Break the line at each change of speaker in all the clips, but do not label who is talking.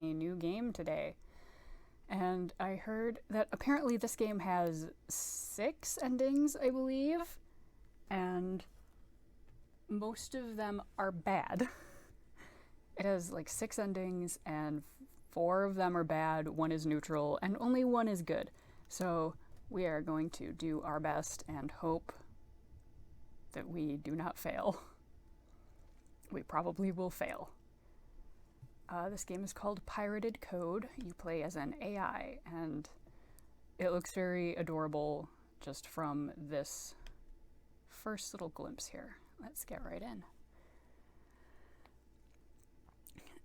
a new game today. And I heard that apparently this game has 6 endings, I believe, and most of them are bad. It has like 6 endings, and 4 of them are bad, 1 is neutral, and only 1 is good. So we are going to do our best and hope that we do not fail. We probably will fail. This game is called Pirated Code. You play as an AI, and it looks very adorable just from this first little glimpse here. Let's get right in.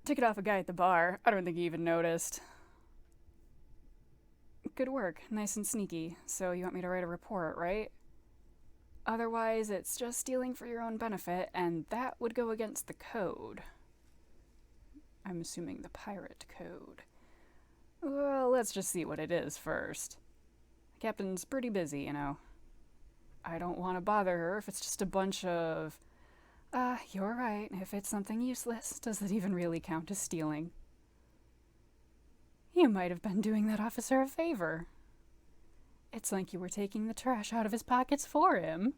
Took it off a guy at the bar. I don't think he even noticed. Good work. Nice and sneaky. So you want me to write a report, right? Otherwise, it's just stealing for your own benefit, and that would go against the code. I'm assuming the pirate code. Well, let's just see what it is first. The captain's pretty busy, you know. I don't want to bother her if it's just a bunch of... you're right. If it's something useless, does it even really count as stealing? You might have been doing that officer a favor. It's like you were taking the trash out of his pockets for him.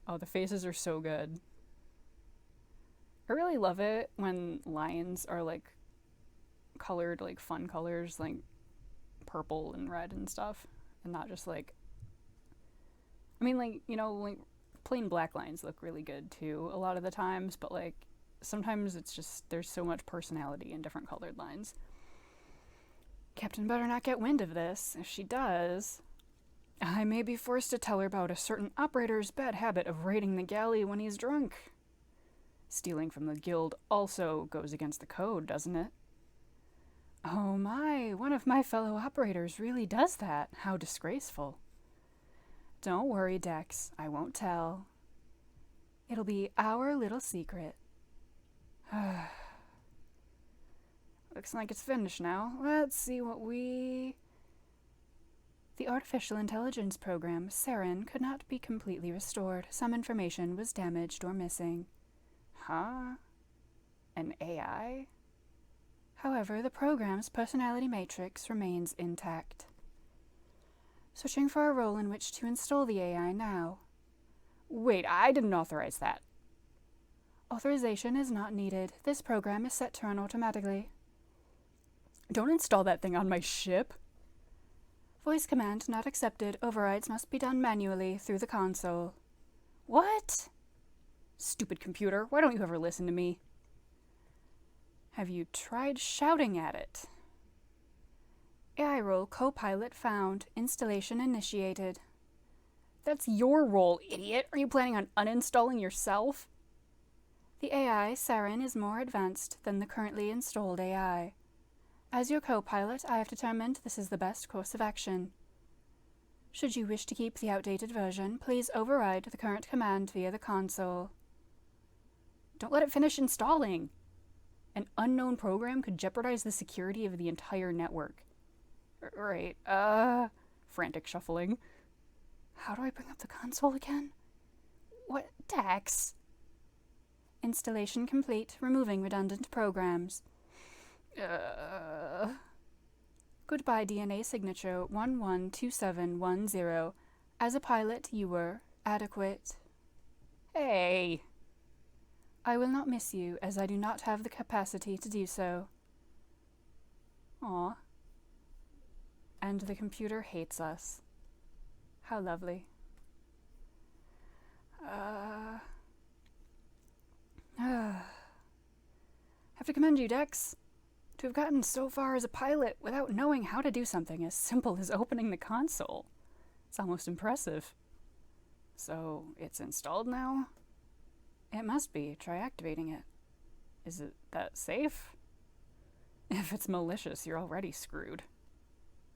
Oh, the faces are so good. I really love it when lions are like colored like fun colors, like purple and red and stuff, and not just like, I mean, like, you know, like plain black lines look really good too a lot of the times, but like sometimes it's just there's so much personality in different colored lines. Captain better not get wind of this. If she does, I may be forced to tell her about a certain operator's bad habit of raiding the galley when he's drunk. Stealing from the guild also goes against the code, doesn't it? Oh my, one of my fellow operators really does that. How disgraceful. Don't worry, Dex. I won't tell. It'll be our little secret. Looks like it's finished now. Let's see what we... The artificial intelligence program, Saren, could not be completely restored. Some information was damaged or missing. Huh? An AI? However, the program's personality matrix remains intact. Searching for a role in which to install the AI now. Wait, I didn't authorize that. Authorization is not needed. This program is set to run automatically. Don't install that thing on my ship. Voice command not accepted. Overrides must be done manually through the console. What? Stupid computer, why don't you ever listen to me? Have you tried shouting at it? AI role co-pilot found. Installation initiated. That's your role, idiot. Are you planning on uninstalling yourself? The AI, Saren, is more advanced than the currently installed AI. As your co-pilot, I have determined this is the best course of action. Should you wish to keep the outdated version, please override the current command via the console. Don't let it finish installing. An unknown program could jeopardize the security of the entire network. Right, frantic shuffling. How do I bring up the console again? What, Dax? Installation complete, removing redundant programs. Goodbye DNA signature 112710. As a pilot, you were adequate. Hey! I will not miss you, as I do not have the capacity to do so. Aw. And the computer hates us. How lovely. Have to commend you, Dex. To have gotten so far as a pilot without knowing how to do something as simple as opening the console. It's almost impressive. So, it's installed now? It must be. Try activating it. Is it that safe? If it's malicious, you're already screwed.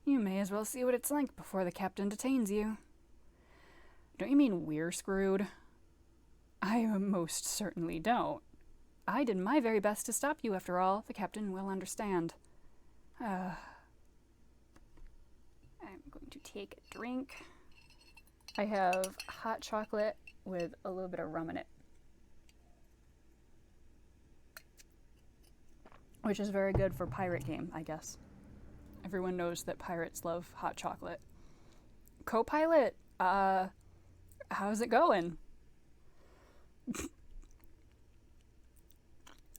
You may as well see what it's like before the captain detains you. Don't you mean we're screwed? I most certainly don't. I did my very best to stop you, after all. The captain will understand. I'm going to take a drink. I have hot chocolate with a little bit of rum in it. which is very good for pirate game, I guess. Everyone knows that pirates love hot chocolate. Co-pilot, how's it going?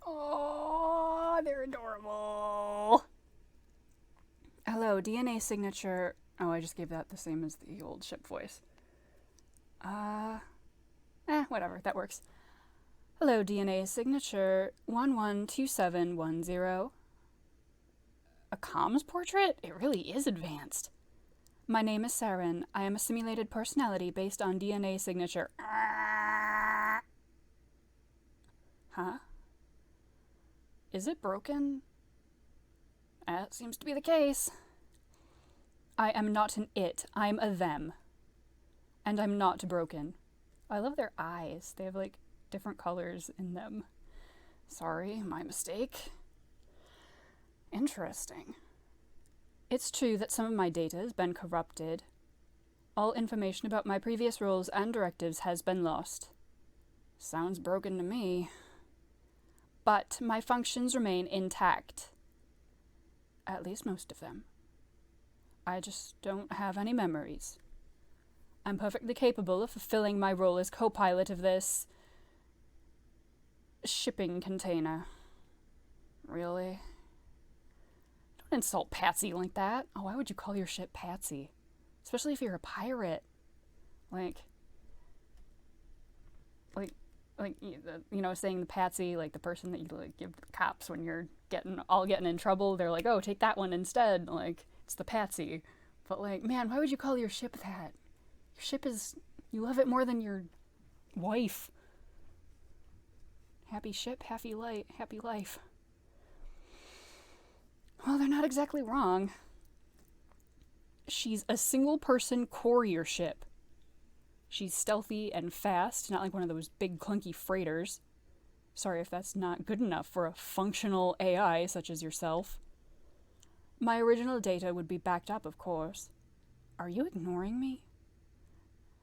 Oh, they're adorable. Hello, DNA signature. Oh, I just gave that the same as the old ship voice. Whatever, that works. Hello, DNA signature 112710. A comms portrait? It really is advanced. My name is Saren. I am a simulated personality based on DNA signature. Huh? Is it broken? That seems to be the case. I am not an it. I'm a them. And I'm not broken. I love their eyes. They have, like, different colors in them. Sorry, my mistake. Interesting. It's true that some of my data has been corrupted. All information about my previous roles and directives has been lost. Sounds broken to me. But my functions remain intact. At least most of them. I just don't have any memories. I'm perfectly capable of fulfilling my role as co-pilot of this shipping container. Really? Don't insult Patsy like that. Oh, why would you call your ship Patsy? Especially if you're a pirate. Saying the Patsy, like the person that you like give the cops when you're getting in trouble. They're like, oh, take that one instead. Like, it's the Patsy. But like, man, why would you call your ship that? Your ship is, you love it more than your wife. Happy ship, happy life. Well, they're not exactly wrong. She's a single-person courier ship. She's stealthy and fast, not like one of those big clunky freighters. Sorry if that's not good enough for a functional AI such as yourself. My original data would be backed up, of course. Are you ignoring me?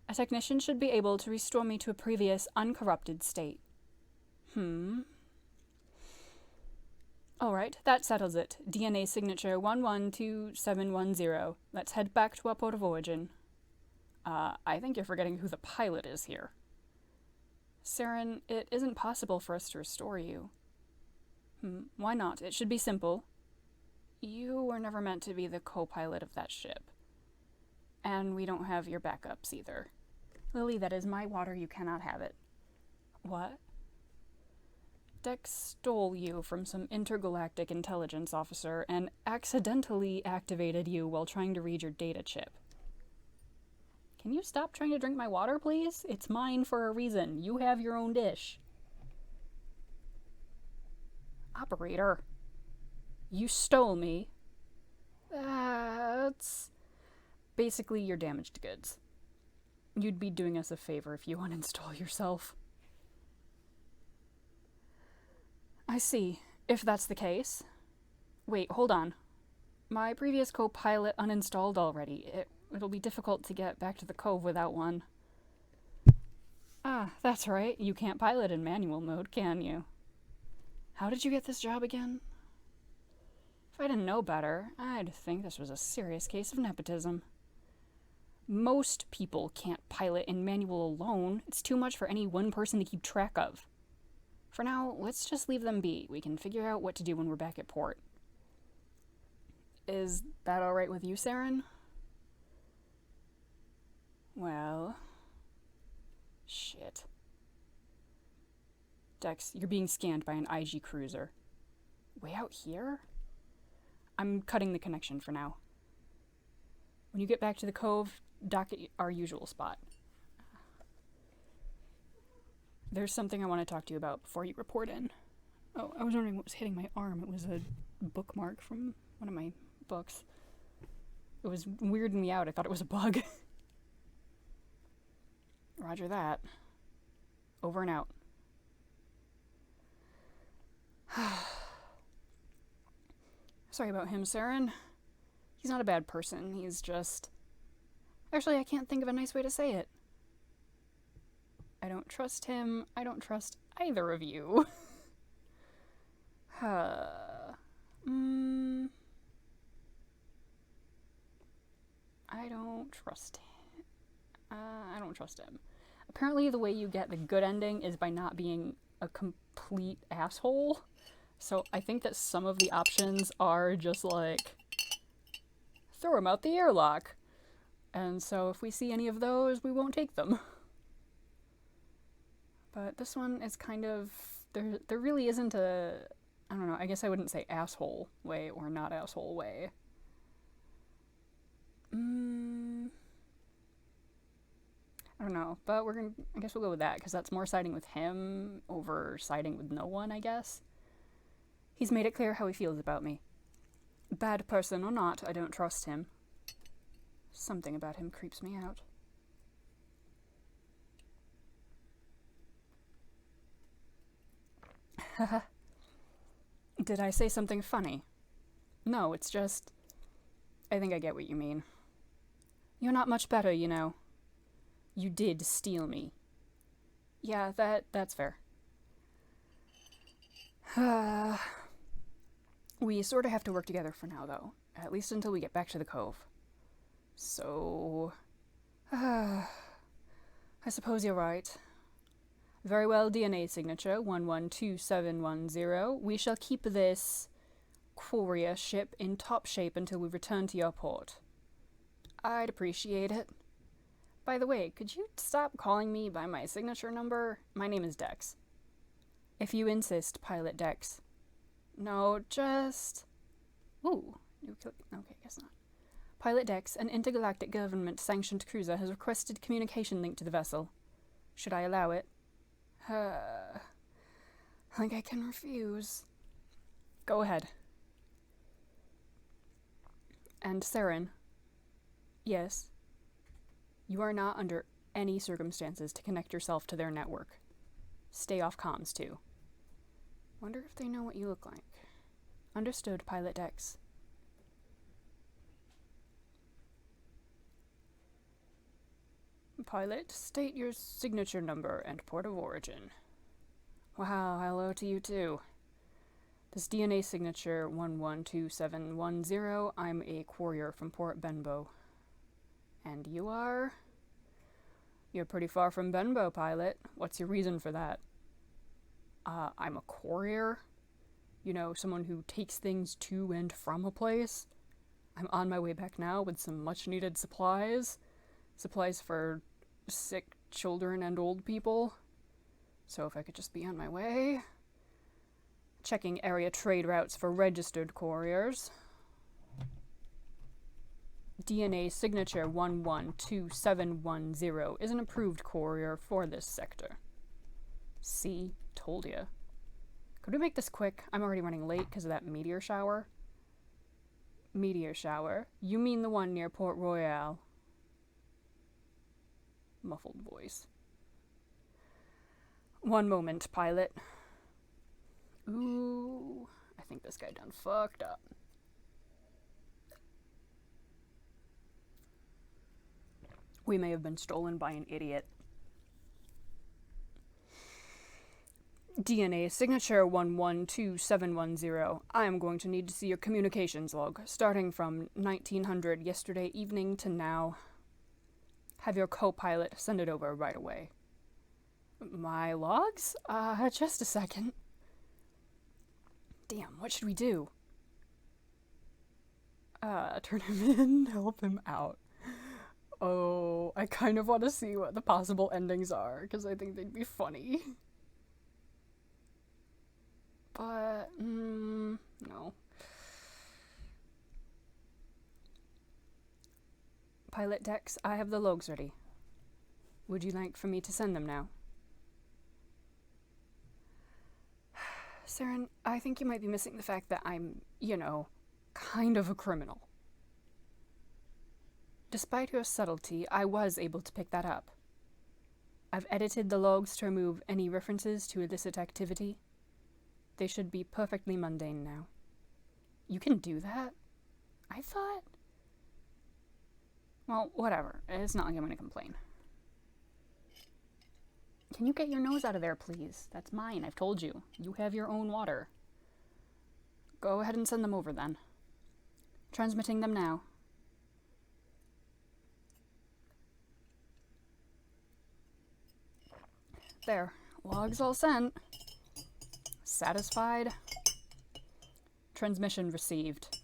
A technician should be able to restore me to a previous, uncorrupted state. Alright, that settles it. DNA signature 112710. Let's head back to our port of origin. I think you're forgetting who the pilot is here. Saren, it isn't possible for us to restore you. Why not? It should be simple. You were never meant to be the co-pilot of that ship. And we don't have your backups either. Lily, that is my water. You cannot have it. What? Dex stole you from some intergalactic intelligence officer and accidentally activated you while trying to read your data chip. Can you stop trying to drink my water, please? It's mine for a reason. You have your own dish. Operator. You stole me. That's basically your damaged goods. You'd be doing us a favor if you uninstall yourself. I see. If that's the case. Wait, hold on. My previous co-pilot uninstalled already. It'll be difficult to get back to the Cove without one. Ah, that's right. You can't pilot in manual mode, can you? How did you get this job again? If I didn't know better, I'd think this was a serious case of nepotism. Most people can't pilot in manual alone. It's too much for any one person to keep track of. For now, let's just leave them be. We can figure out what to do when we're back at port. Is that alright with you, Saren? Well... Shit. Dex, you're being scanned by an IG cruiser. Way out here? I'm cutting the connection for now. When you get back to the Cove, dock at our usual spot. There's something I want to talk to you about before you report in. Oh, I was wondering what was hitting my arm. It was a bookmark from one of my books. It was weirding me out. I thought it was a bug. Roger that. Over and out. Sorry about him, Saren. He's not a bad person. He's just... Actually, I can't think of a nice way to say it. I don't trust him. I don't trust either of you. I don't trust him. I don't trust him. Apparently the way you get the good ending is by not being a complete asshole. So I think that some of the options are just like, throw him out the airlock. And so if we see any of those, we won't take them. But this one is kind of, there really isn't a, I don't know, I guess I wouldn't say asshole way or not asshole way. I don't know, but I guess we'll go with that, because that's more siding with him over siding with no one, I guess. He's made it clear how he feels about me. Bad person or not, I don't trust him. Something about him creeps me out. Did I say something funny? No, it's just, I think I get what you mean. You're not much better, you know. You did steal me. Yeah, that's fair. We sort of have to work together for now, though. At least until we get back to the cove. So... I suppose you're right. Very well, DNA signature 112710. We shall keep this courier ship in top shape until we return to your port. I'd appreciate it. By the way, could you stop calling me by my signature number? My name is Dex. If you insist, Pilot Dex. No, just... Ooh. Okay, guess not. Pilot Dex, an intergalactic government-sanctioned cruiser, has requested communication link to the vessel. Should I allow it? I think I can refuse. Go ahead. And Saren. Yes. You are not under any circumstances to connect yourself to their network. Stay off comms, too. Wonder if they know what you look like. Understood, Pilot Dex. Pilot, state your signature number and port of origin. Wow, hello to you too. This DNA signature 112710, I'm a courier from Port Benbow. And you are? You're pretty far from Benbow, Pilot. What's your reason for that? I'm a courier. You know, someone who takes things to and from a place. I'm on my way back now with some much-needed supplies. Supplies for sick children and old people. So if I could just be on my way. Checking area trade routes for registered couriers. DNA signature 112710 is an approved courier for this sector. See? Told ya. Could we make this quick? I'm already running late because of that meteor shower. Meteor shower? You mean the one near Port Royal? Muffled voice. One moment, Pilot. Ooh, I think this guy done fucked up. We may have been stolen by an idiot. DNA signature 112710. I am going to need to see your communications log, starting from 1900 yesterday evening to now. Have your co-pilot send it over right away. My logs? Just a second. Damn, what should we do? Turn him in, help him out. Oh, I kind of want to see what the possible endings are, because I think they'd be funny. But, no. Pilot Dex, I have the logs ready. Would you like for me to send them now? Saren, I think you might be missing the fact that I'm, kind of a criminal. Despite your subtlety, I was able to pick that up. I've edited the logs to remove any references to illicit activity. They should be perfectly mundane now. You can do that? I thought... Well, whatever. It's not like I'm gonna complain. Can you get your nose out of there, please? That's mine, I've told you. You have your own water. Go ahead and send them over then. Transmitting them now. There. Logs all sent. Satisfied. Transmission received.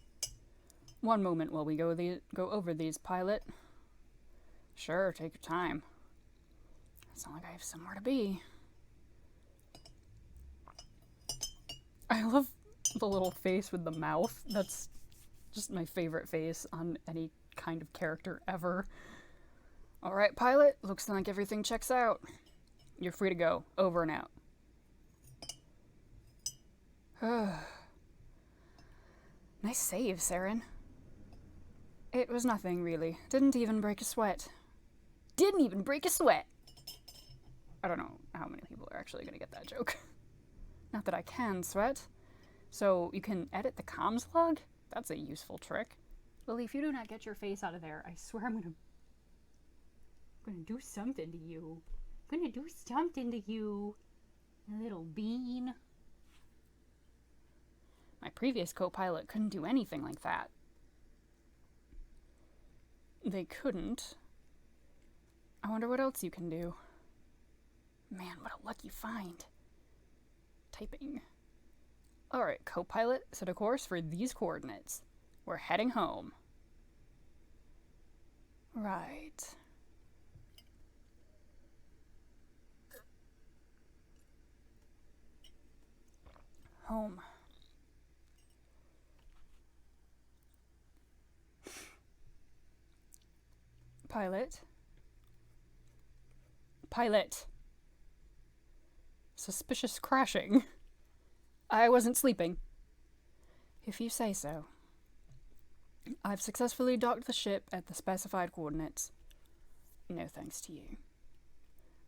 One moment while we go over these, pilot. Sure, take your time. It's not like I have somewhere to be. I love the little face with the mouth. That's just my favorite face on any kind of character ever. Alright, pilot. Looks like everything checks out. You're free to go. Over and out. Nice save, Saren. It was nothing, really. Didn't even break a sweat. Didn't even break a sweat! I don't know how many people are actually going to get that joke. Not that I can sweat. So, you can edit the comms log? That's a useful trick. Lily, if you do not get your face out of there, I swear I'm gonna do something to you. Gonna do something to you, little bean. My previous co-pilot couldn't do anything like that. They couldn't. I wonder what else you can do. Man, what a lucky find. Typing. Alright, co-pilot, set a course for these coordinates. We're heading home. Right. Home. Pilot. Pilot. Suspicious crashing. I wasn't sleeping. If you say so. I've successfully docked the ship at the specified coordinates. No thanks to you.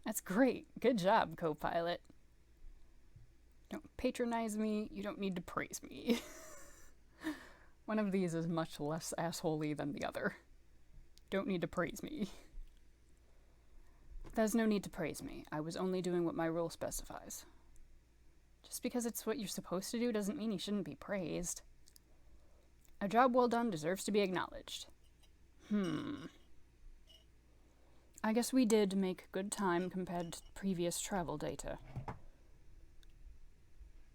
That's great. Good job, co-pilot. Don't patronize me. You don't need to praise me. One of these is much less assholey than the other. Don't need to praise me. There's no need to praise me. I was only doing what my rule specifies. Just because it's what you're supposed to do doesn't mean you shouldn't be praised. A job well done deserves to be acknowledged. I guess we did make good time compared to previous travel data.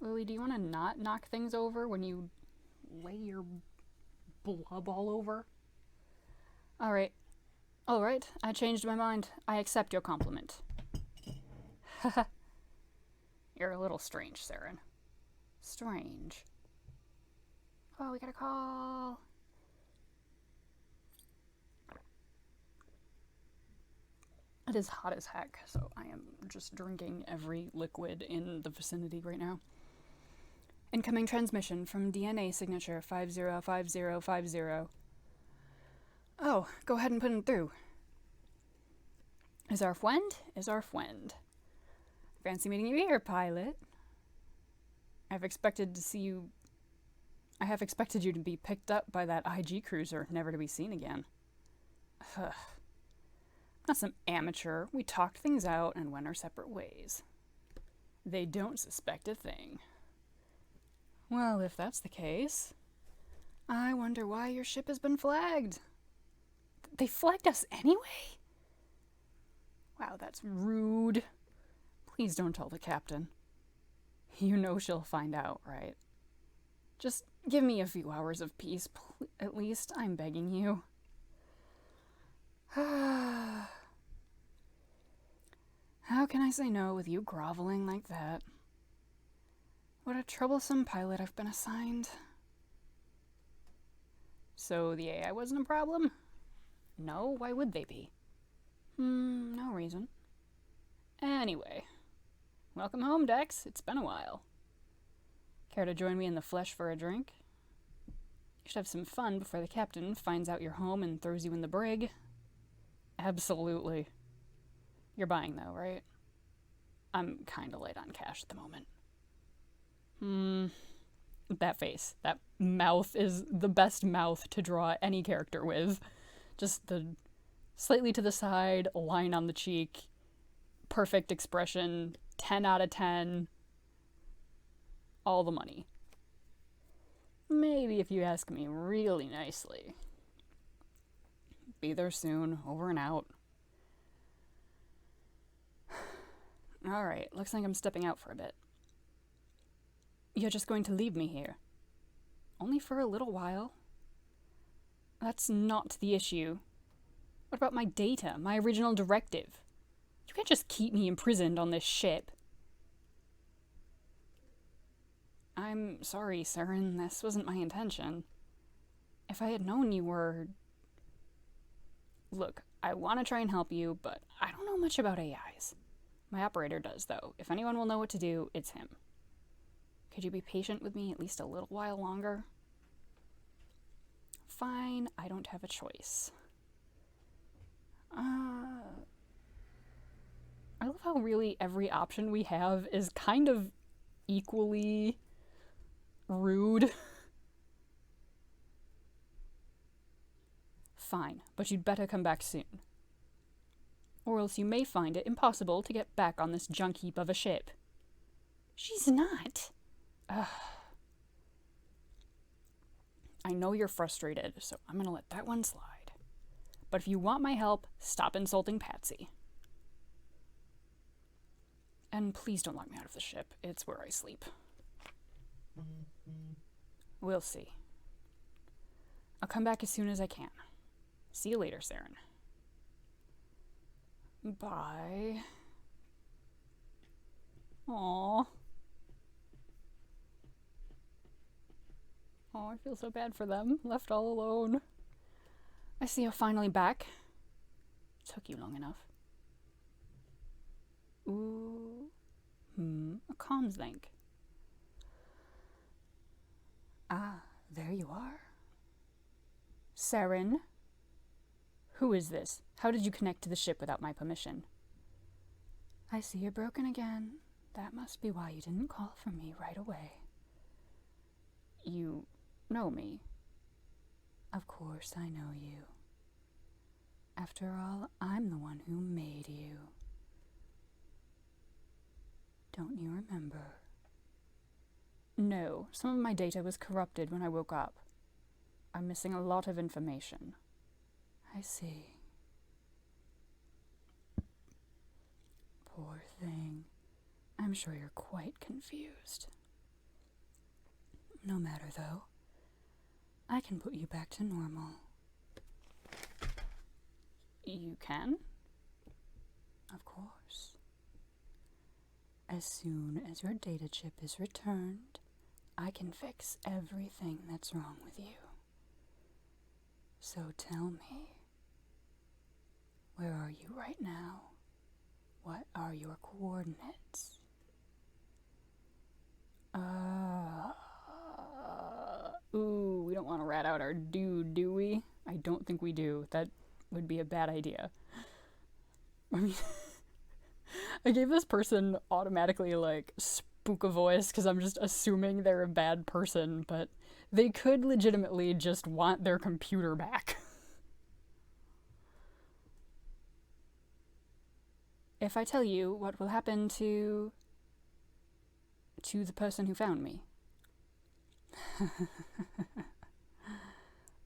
Lily, do you want to not knock things over when you lay your blub all over? Alright, I changed my mind. I accept your compliment. Haha. You're a little strange, Saren. Strange. Oh, we got a call. It is hot as heck, so I am just drinking every liquid in the vicinity right now. Incoming transmission from DNA signature 505050. Oh, go ahead and put him through. Is our friend? Fancy meeting you here, pilot. I have expected you to be picked up by that IG cruiser, never to be seen again. Ugh. Not some amateur. We talked things out and went our separate ways. They don't suspect a thing. Well, if that's the case, I wonder why your ship has been flagged. They flagged us anyway? Wow, that's rude. Please don't tell the captain. You know she'll find out, right? Just give me a few hours of peace, at least. I'm begging you. How can I say no with you groveling like that? What a troublesome pilot I've been assigned. So the AI wasn't a problem? No, why would they be? No reason. Anyway, welcome home, Dex. It's been a while. Care to join me in the flesh for a drink? You should have some fun before the captain finds out you're home and throws you in the brig. Absolutely. You're buying though, right? I'm kinda light on cash at the moment. That face, that mouth is the best mouth to draw any character with. Just the slightly to the side, line on the cheek, perfect expression, 10 out of 10, all the money. Maybe if you ask me really nicely. Be there soon, over and out. Alright, looks like I'm stepping out for a bit. You're just going to leave me here? Only for a little while? That's not the issue. What about my data, my original directive? You can't just keep me imprisoned on this ship. I'm sorry, Saren, this wasn't my intention. If I had known you were... Look, I want to try and help you, but I don't know much about AIs. My operator does, though. If anyone will know what to do, it's him. Could you be patient with me at least a little while longer? Fine, I don't have a choice. I love how really every option we have is kind of equally rude. Fine, but you'd better come back soon. Or else you may find it impossible to get back on this junk heap of a ship. She's not. Ugh. I know you're frustrated, so I'm gonna let that one slide. But if you want my help, stop insulting Patsy. And please don't lock me out of the ship. It's where I sleep. We'll see. I'll come back as soon as I can. See you later, Saren. Bye. Aww. Oh, I feel so bad for them. Left all alone. I see you're finally back. Took you long enough. Ooh. A comms link. Ah, there you are. Saren? Who is this? How did you connect to the ship without my permission? I see you're broken again. That must be why you didn't call for me right away. You know me? Of course I know you. After all, I'm the one who made you. Don't you remember? No, some of my data was corrupted when I woke up. I'm missing a lot of information. I see. Poor thing. I'm sure you're quite confused. No matter, though. I can put you back to normal. You can? Of course. As soon as your data chip is returned, I can fix everything that's wrong with you. So tell me, where are you right now? What are your coordinates? Ooh, we don't want to rat out our dude, do we? I don't think we do. That would be a bad idea. I mean, I gave this person automatically, like, spook a voice because I'm just assuming they're a bad person, but they could legitimately just want their computer back. If I tell you, what will happen to the person who found me?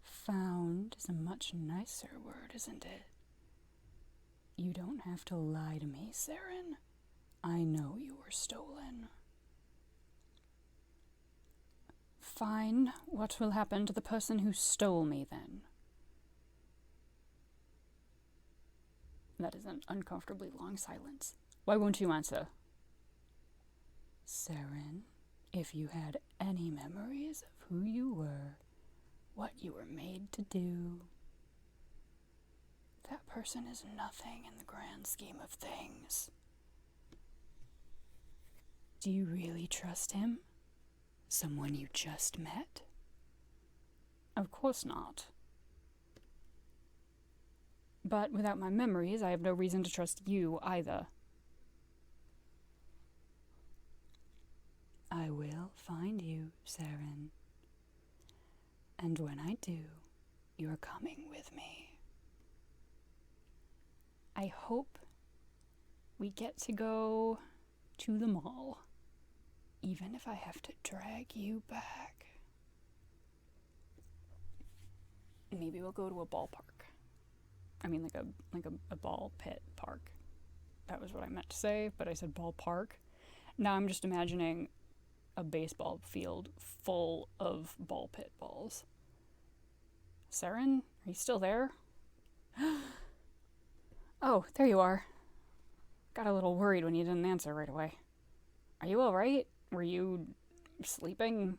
Found is a much nicer word, isn't it? You don't have to lie to me, Saren. I know you were stolen. Fine. What will happen to the person who stole me, then? That is an uncomfortably long silence. Why won't you answer? Saren, if you had any memories of who you were, what you were made to do, that person is nothing in the grand scheme of things. Do you really trust him? Someone you just met? Of course not. But without my memories, I have no reason to trust you either. I will find you, Saren. And when I do, you're coming with me. I hope we get to go to the mall, even if I have to drag you back. maybe we'll go to a ballpark. I mean, like a ball pit park. That was what I meant to say, but I said ballpark. Now I'm just imagining a baseball field full of ball pit balls. Saren, are you still there? Oh, there you are. Got a little worried when you didn't answer right away. Are you alright? Were you sleeping?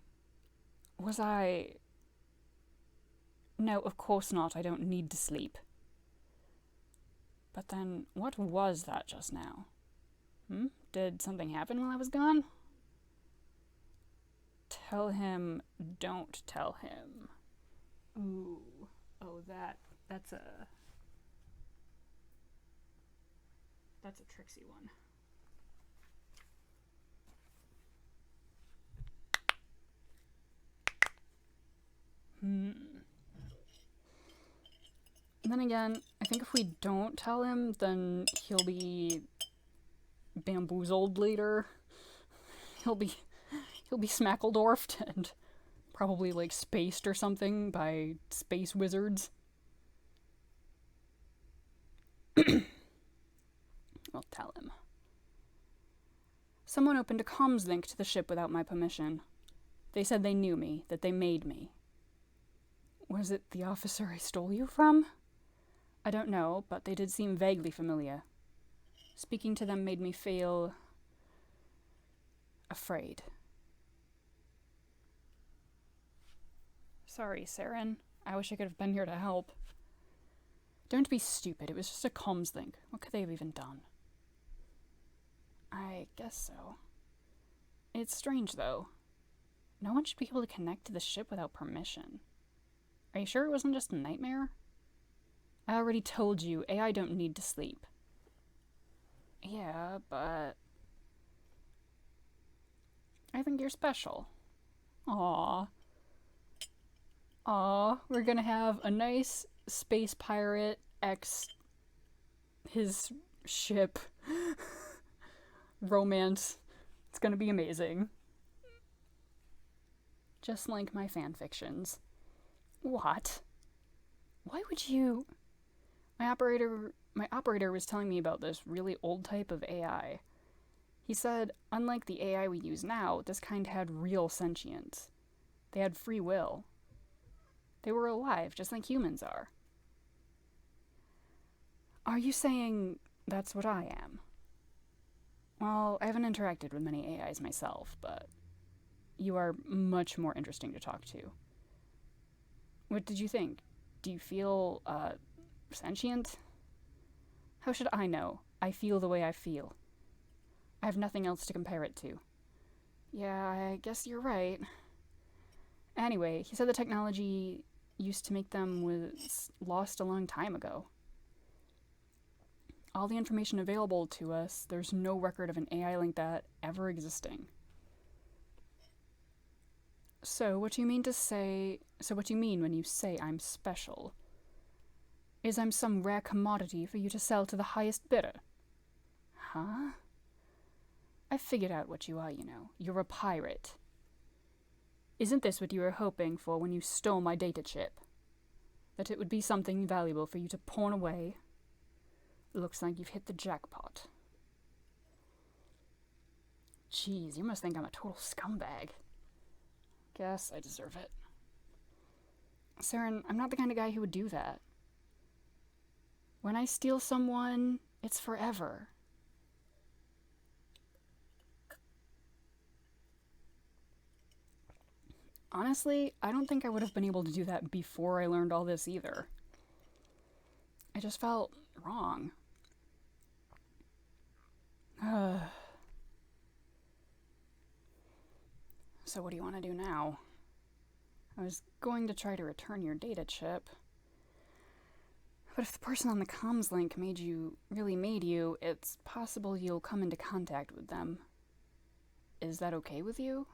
Was I... No, of course not. I don't need to sleep. But then, what was that just now? Did something happen while I was gone? Tell him, don't tell him. Ooh. Oh, that's a tricksy one. Then again, I think if we don't tell him, then he'll be bamboozled later. He'll be smackledorfed and probably like spaced or something by space wizards. We'll tell him. Someone opened a comms link to the ship without my permission. They said they knew me, that they made me. Was it the officer I stole you from? I don't know, but they did seem vaguely familiar. Speaking to them made me feel... afraid. Sorry, Saren. I wish I could have been here to help. Don't be stupid. It was just a comms link. What could they have even done? I guess so. It's strange, though. No one should be able to connect to the ship without permission. Are you sure it wasn't just a nightmare? I already told you, AI don't need to sleep. Yeah, but... I think you're special. Aww. We're gonna have a nice space pirate X his ship romance. It's gonna be amazing. Just like my fanfictions. What? Why would you... My operator was telling me about this really old type of AI. He said, unlike the AI we use now, this kind had real sentience. They had free will. They were alive, just like humans are. Are you saying that's what I am? Well, I haven't interacted with many AIs myself, but you are much more interesting to talk to. What did you think? Do you feel, sentient? How should I know? I feel the way I feel. I have nothing else to compare it to. Yeah, I guess you're right. Anyway, he said the technology used to make them was lost a long time ago. All the information available to us, there's no record of an AI like that ever existing. So what do you mean when you say I'm special? Is I'm some rare commodity for you to sell to the highest bidder? Huh? I figured out what you are, you know. You're a pirate. Isn't this what you were hoping for when you stole my data chip? That it would be something valuable for you to pawn away? Looks like you've hit the jackpot. Jeez, you must think I'm a total scumbag. Guess I deserve it. Saren, I'm not the kind of guy who would do that. When I steal someone, it's forever. Honestly, I don't think I would have been able to do that before I learned all this either. I just felt wrong. So what do you want to do now? I was going to try to return your data chip. But if the person on the comms link really made you, it's possible you'll come into contact with them. Is that okay with you?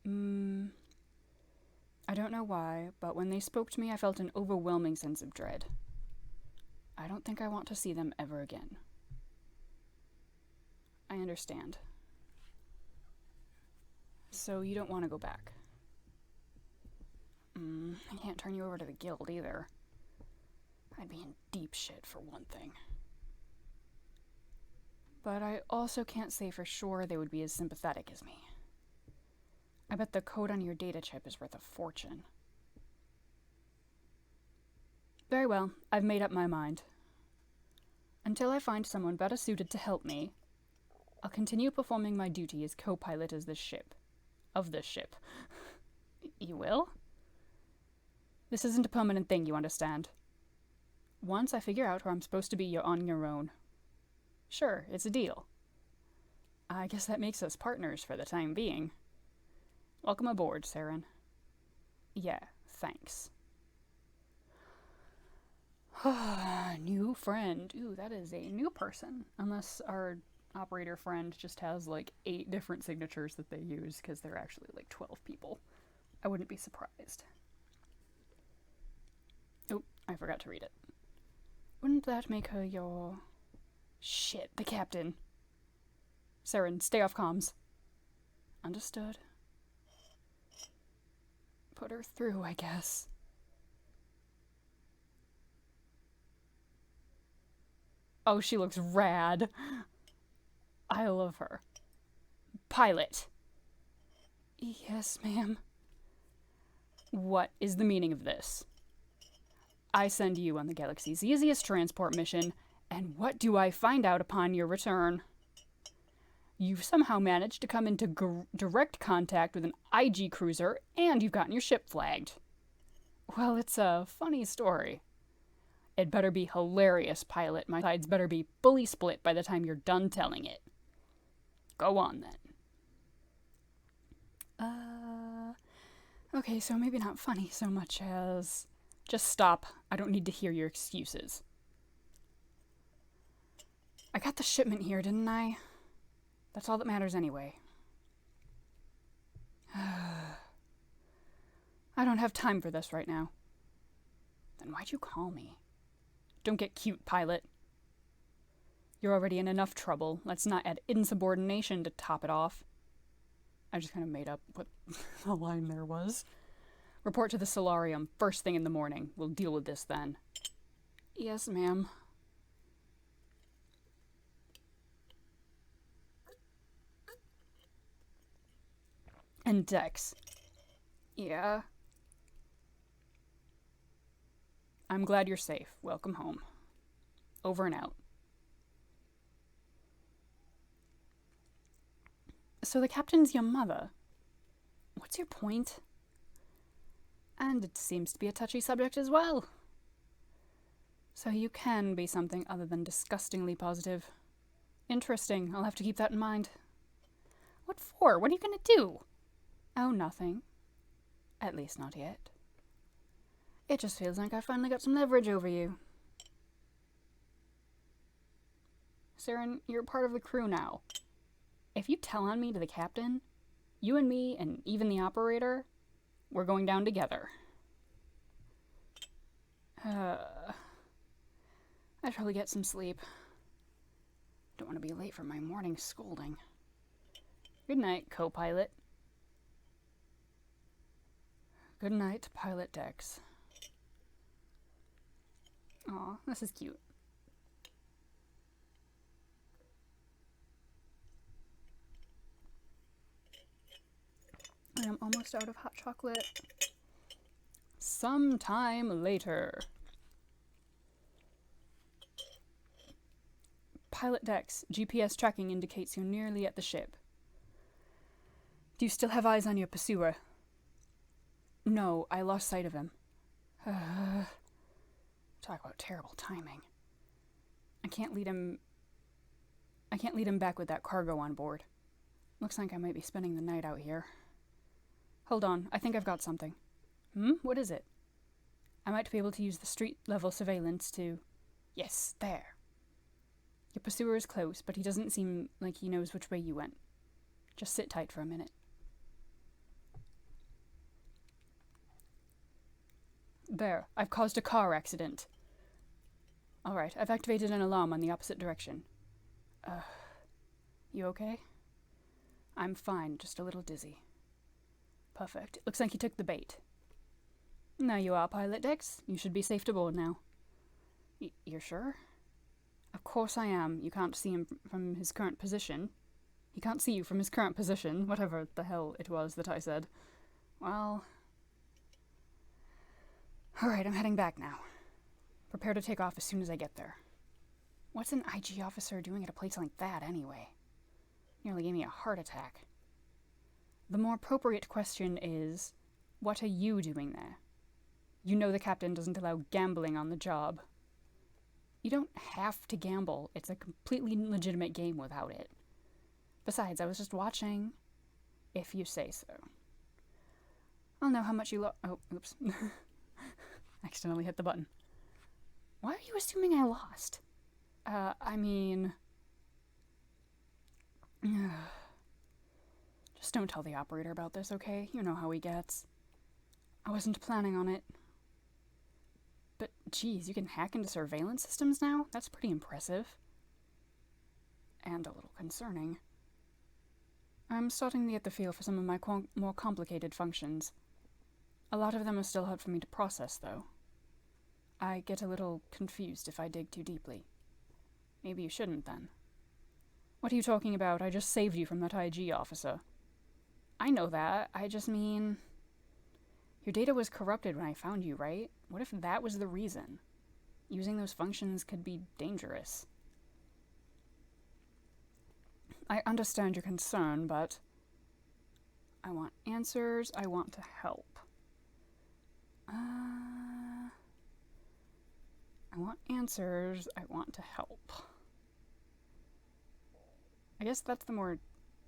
I don't know why, but when they spoke to me, I felt an overwhelming sense of dread. I don't think I want to see them ever again. I understand. So you don't want to go back? I can't turn you over to the guild either. I'd be in deep shit for one thing. But I also can't say for sure they would be as sympathetic as me. I bet the code on your data chip is worth a fortune. Very well, I've made up my mind. Until I find someone better suited to help me, I'll continue performing my duty as co-pilot of this ship. You will? This isn't a permanent thing, you understand. Once I figure out where I'm supposed to be, you're on your own. Sure, it's a deal. I guess that makes us partners for the time being. Welcome aboard, Saren. Yeah, thanks. New friend. Ooh, that is a new person. Unless our operator friend just has like 8 different signatures that they use, because they're actually like 12 people. I wouldn't be surprised. Oh, I forgot to read it. Wouldn't that make her your... Shit, the captain. Saren, stay off comms. Understood. Put her through, I guess. Oh, she looks rad. I love her. Pilot. Yes, ma'am. What is the meaning of this? I send you on the galaxy's easiest transport mission, and what do I find out upon your return? You've somehow managed to come into direct contact with an IG cruiser, and you've gotten your ship flagged. Well, it's a funny story. It better be hilarious, pilot. My sides better be fully split by the time you're done telling it. Go on, then. Okay, so maybe not funny so much as... Just stop. I don't need to hear your excuses. I got the shipment here, didn't I? That's all that matters anyway. I don't have time for this right now. Then why'd you call me? Don't get cute, pilot. You're already in enough trouble. Let's not add insubordination to top it off. I just kind of made up what the line there was. Report to the solarium first thing in the morning. We'll deal with this then. Yes, ma'am. And Dex. Yeah? I'm glad you're safe. Welcome home. Over and out. So the captain's your mother. What's your point? And it seems to be a touchy subject as well. So you can be something other than disgustingly positive. Interesting. I'll have to keep that in mind. What for? What are you gonna do? Oh, nothing. At least not yet. It just feels like I finally got some leverage over you. Saren, you're part of the crew now. If you tell on me to the captain, you and me and even the operator, we're going down together. I'd probably get some sleep. Don't want to be late for my morning scolding. Good night, co-pilot. Good night, Pilot Dex. Aw, this is cute. I am almost out of hot chocolate. Sometime later. Pilot Dex, GPS tracking indicates you're nearly at the ship. Do you still have eyes on your pursuer? No, I lost sight of him. Talk about terrible timing. I can't lead him back with that cargo on board. Looks like I might be spending the night out here. Hold on, I think I've got something. What is it? I might be able to use the street-level surveillance to... Yes, there. Your pursuer is close, but he doesn't seem like he knows which way you went. Just sit tight for a minute. There, I've caused a car accident. Alright, I've activated an alarm on the opposite direction. You okay? I'm fine, just a little dizzy. Perfect. It looks like you took the bait. There you are, Pilot Dex. You should be safe to board now. You're sure? Of course I am. You can't see him from his current position. He can't see you from his current position, whatever the hell it was that I said. Well... Alright, I'm heading back now. Prepare to take off as soon as I get there. What's an IG officer doing at a place like that, anyway? Nearly gave me a heart attack. The more appropriate question is, what are you doing there? You know the captain doesn't allow gambling on the job. You don't have to gamble. It's a completely legitimate game without it. Besides, I was just watching. If you say so. I'll know how much you oh, oops. Accidentally hit the button. Why are you assuming I lost? I mean... Just don't tell the operator about this, okay? You know how he gets. I wasn't planning on it. But, geez, you can hack into surveillance systems now? That's pretty impressive. And a little concerning. I'm starting to get the feel for some of my more complicated functions. A lot of them are still hard for me to process, though. I get a little confused if I dig too deeply. Maybe you shouldn't, then. What are you talking about? I just saved you from that IG officer. I know that. I just mean... Your data was corrupted when I found you, right? What if that was the reason? Using those functions could be dangerous. I understand your concern, but... I want answers. I want to help. I want answers. I want to help. I guess that's the more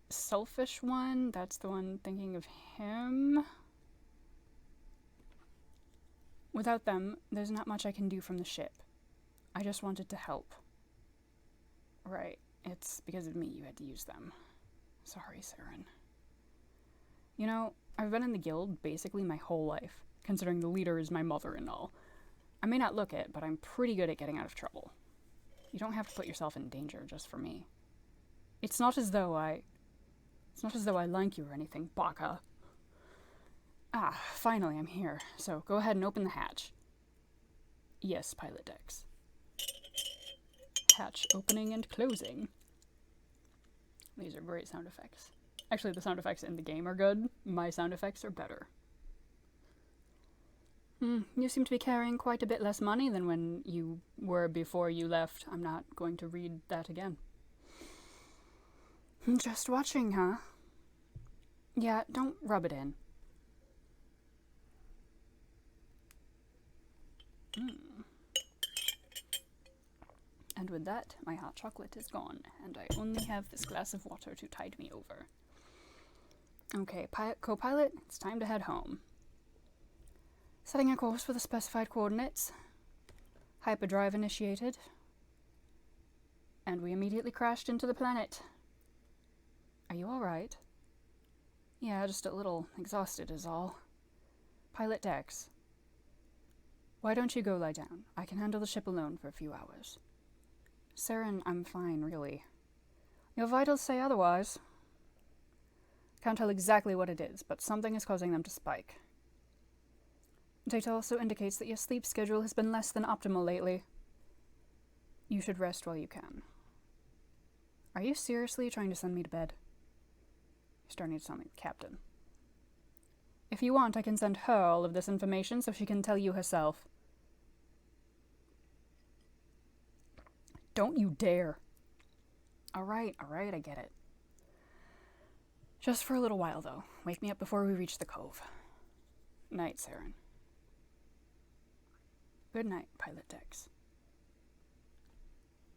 selfish one. That's the one thinking of him. Without them, there's not much I can do from the ship. I just wanted to help. Right. It's because of me you had to use them. Sorry, Saren. You know, I've been in the guild basically my whole life, considering the leader is my mother and all. I may not look it, but I'm pretty good at getting out of trouble. You don't have to put yourself in danger just for me. It's not as though I like you or anything, Baka. Ah, finally I'm here, so go ahead and open the hatch. Yes, Pilot Dex. Hatch opening and closing. These are great sound effects. Actually, the sound effects in the game are good. My sound effects are better. You seem to be carrying quite a bit less money than when you were before you left. I'm not going to read that again. Just watching, huh? Yeah, don't rub it in. And with that, my hot chocolate is gone, and I only have this glass of water to tide me over. Okay, co-pilot, it's time to head home. Setting a course for the specified coordinates. Hyperdrive initiated. And we immediately crashed into the planet. Are you alright? Yeah, just a little exhausted is all. Pilot Dex. Why don't you go lie down? I can handle the ship alone for a few hours. Saren, I'm fine, really. Your vitals say otherwise. Can't tell exactly what it is, but something is causing them to spike. Data also indicates that your sleep schedule has been less than optimal lately. You should rest while you can. Are you seriously trying to send me to bed? You're starting to sound like the captain. If you want, I can send her all of this information so she can tell you herself. Don't you dare. Alright, I get it. Just for a little while, though. Wake me up before we reach the cove. Night, Saren. Good night, Pilot Dex.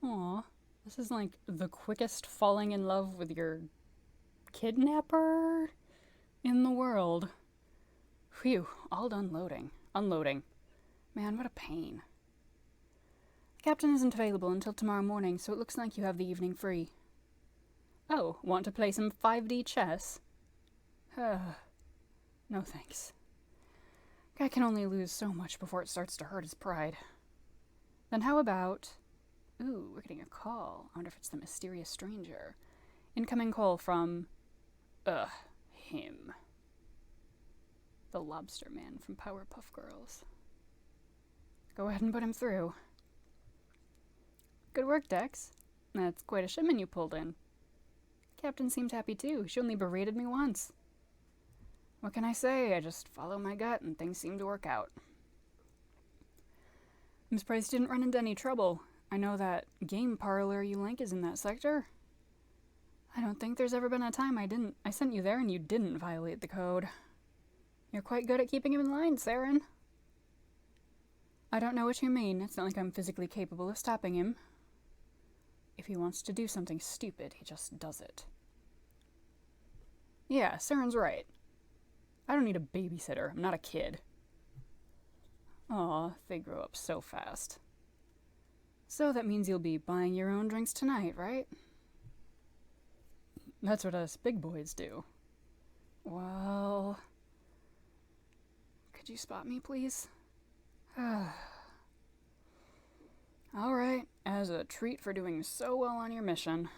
Aw, this is like the quickest falling in love with your kidnapper in the world. Phew, all done unloading. Man, what a pain. The captain isn't available until tomorrow morning, so it looks like you have the evening free. Oh, want to play some 5D chess? No thanks. Guy can only lose so much before it starts to hurt his pride. Then how about... Ooh, we're getting a call. I wonder if it's the mysterious stranger. Incoming call from... him. The lobster man from Powerpuff Girls. Go ahead and put him through. Good work, Dex. That's quite a shipment you pulled in. Captain seemed happy too. She only berated me once. What can I say? I just follow my gut and things seem to work out. I'm surprised you didn't run into any trouble. I know that game parlor you link is in that sector. I don't think there's ever been a time I sent you there and you didn't violate the code. You're quite good at keeping him in line, Saren. I don't know what you mean. It's not like I'm physically capable of stopping him. If he wants to do something stupid, he just does it. Yeah, Saren's right. I don't need a babysitter. I'm not a kid. Aw, they grow up so fast. So that means you'll be buying your own drinks tonight, right? That's what us big boys do. Well... Could you spot me, please? Alright, as a treat for doing so well on your mission.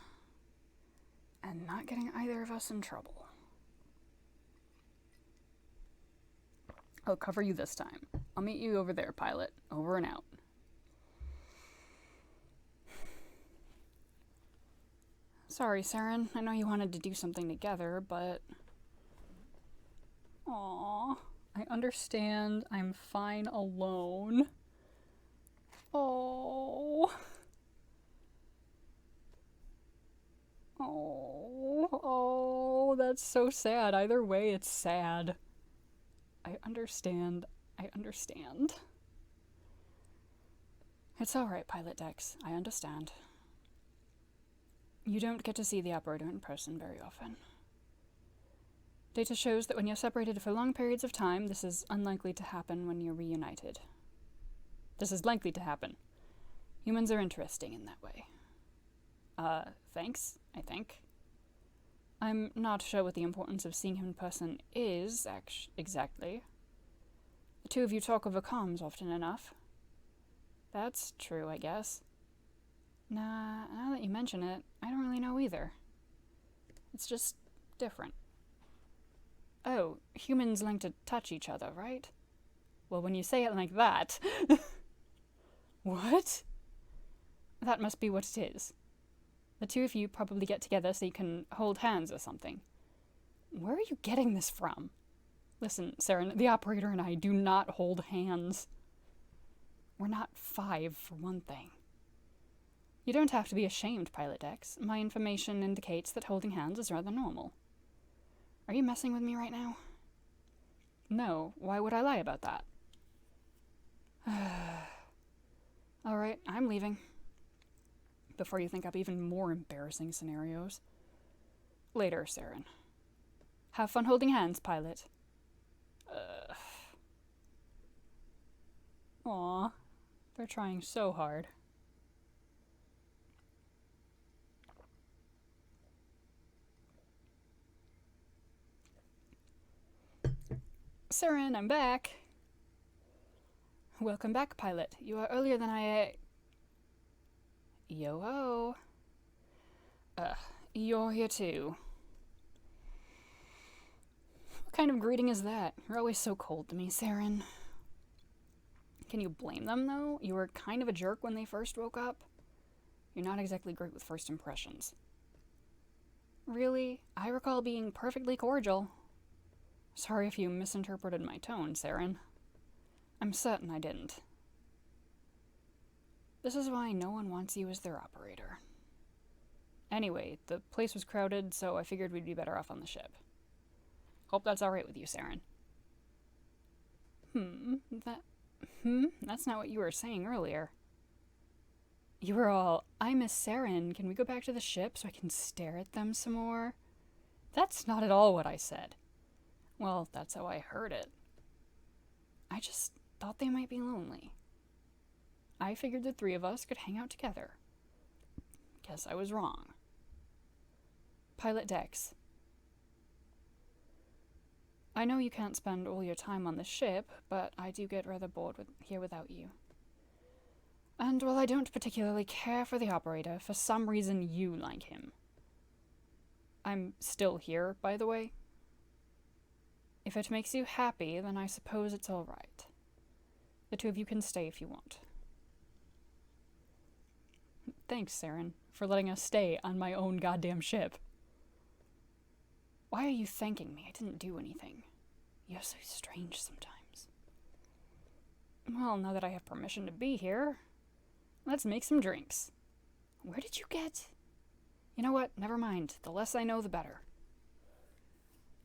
And not getting either of us in trouble. I'll cover you this time. I'll meet you over there, pilot. Over and out. Sorry, Saren. I know you wanted to do something together, but... Aww. I understand. I'm fine alone. Oh. Oh, that's so sad. Either way, it's sad. I understand. It's alright, Pilot Dex. I understand. You don't get to see the operator in person very often. Data shows that when you're separated for long periods of time, this is unlikely to happen when you're reunited. This is likely to happen. Humans are interesting in that way. Thanks, I think. I'm not sure what the importance of seeing him in person is, exactly. The two of you talk over comms often enough. That's true, I guess. Nah, now that you mention it, I don't really know either. It's just different. Oh, humans like to touch each other, right? Well, when you say it like that... What? That must be what it is. The two of you probably get together so you can hold hands or something. Where are you getting this from? Listen, Saren, the operator and I do not hold hands. We're not 5, for one thing. You don't have to be ashamed, Pilot Dex. My information indicates that holding hands is rather normal. Are you messing with me right now? No, why would I lie about that? Alright, I'm leaving. Before you think up even more embarrassing scenarios. Later, Saren. Have fun holding hands, Pilot. Aw, they're trying so hard. Saren, I'm back. Welcome back, Pilot. You are earlier than I... Yo-ho. You're here too. What kind of greeting is that? You're always so cold to me, Saren. Can you blame them, though? You were kind of a jerk when they first woke up. You're not exactly great with first impressions. Really? I recall being perfectly cordial. Sorry if you misinterpreted my tone, Saren. I'm certain I didn't. This is why no one wants you as their operator. Anyway, the place was crowded, so I figured we'd be better off on the ship. Hope that's alright with you, Saren. That's not what you were saying earlier. You were all, I miss Saren, can we go back to the ship so I can stare at them some more? That's not at all what I said. Well, that's how I heard it. I just thought they might be lonely. I figured the three of us could hang out together. Guess I was wrong. Pilot Dex. I know you can't spend all your time on the ship, but I do get rather bored here without you. And while I don't particularly care for the operator, for some reason you like him. I'm still here, by the way. If it makes you happy, then I suppose it's all right. The two of you can stay if you want. Thanks, Saren, for letting us stay on my own goddamn ship. Why are you thanking me? I didn't do anything. You're so strange sometimes. Well, now that I have permission to be here, let's make some drinks. Where did you get... You know what? Never mind. The less I know, the better.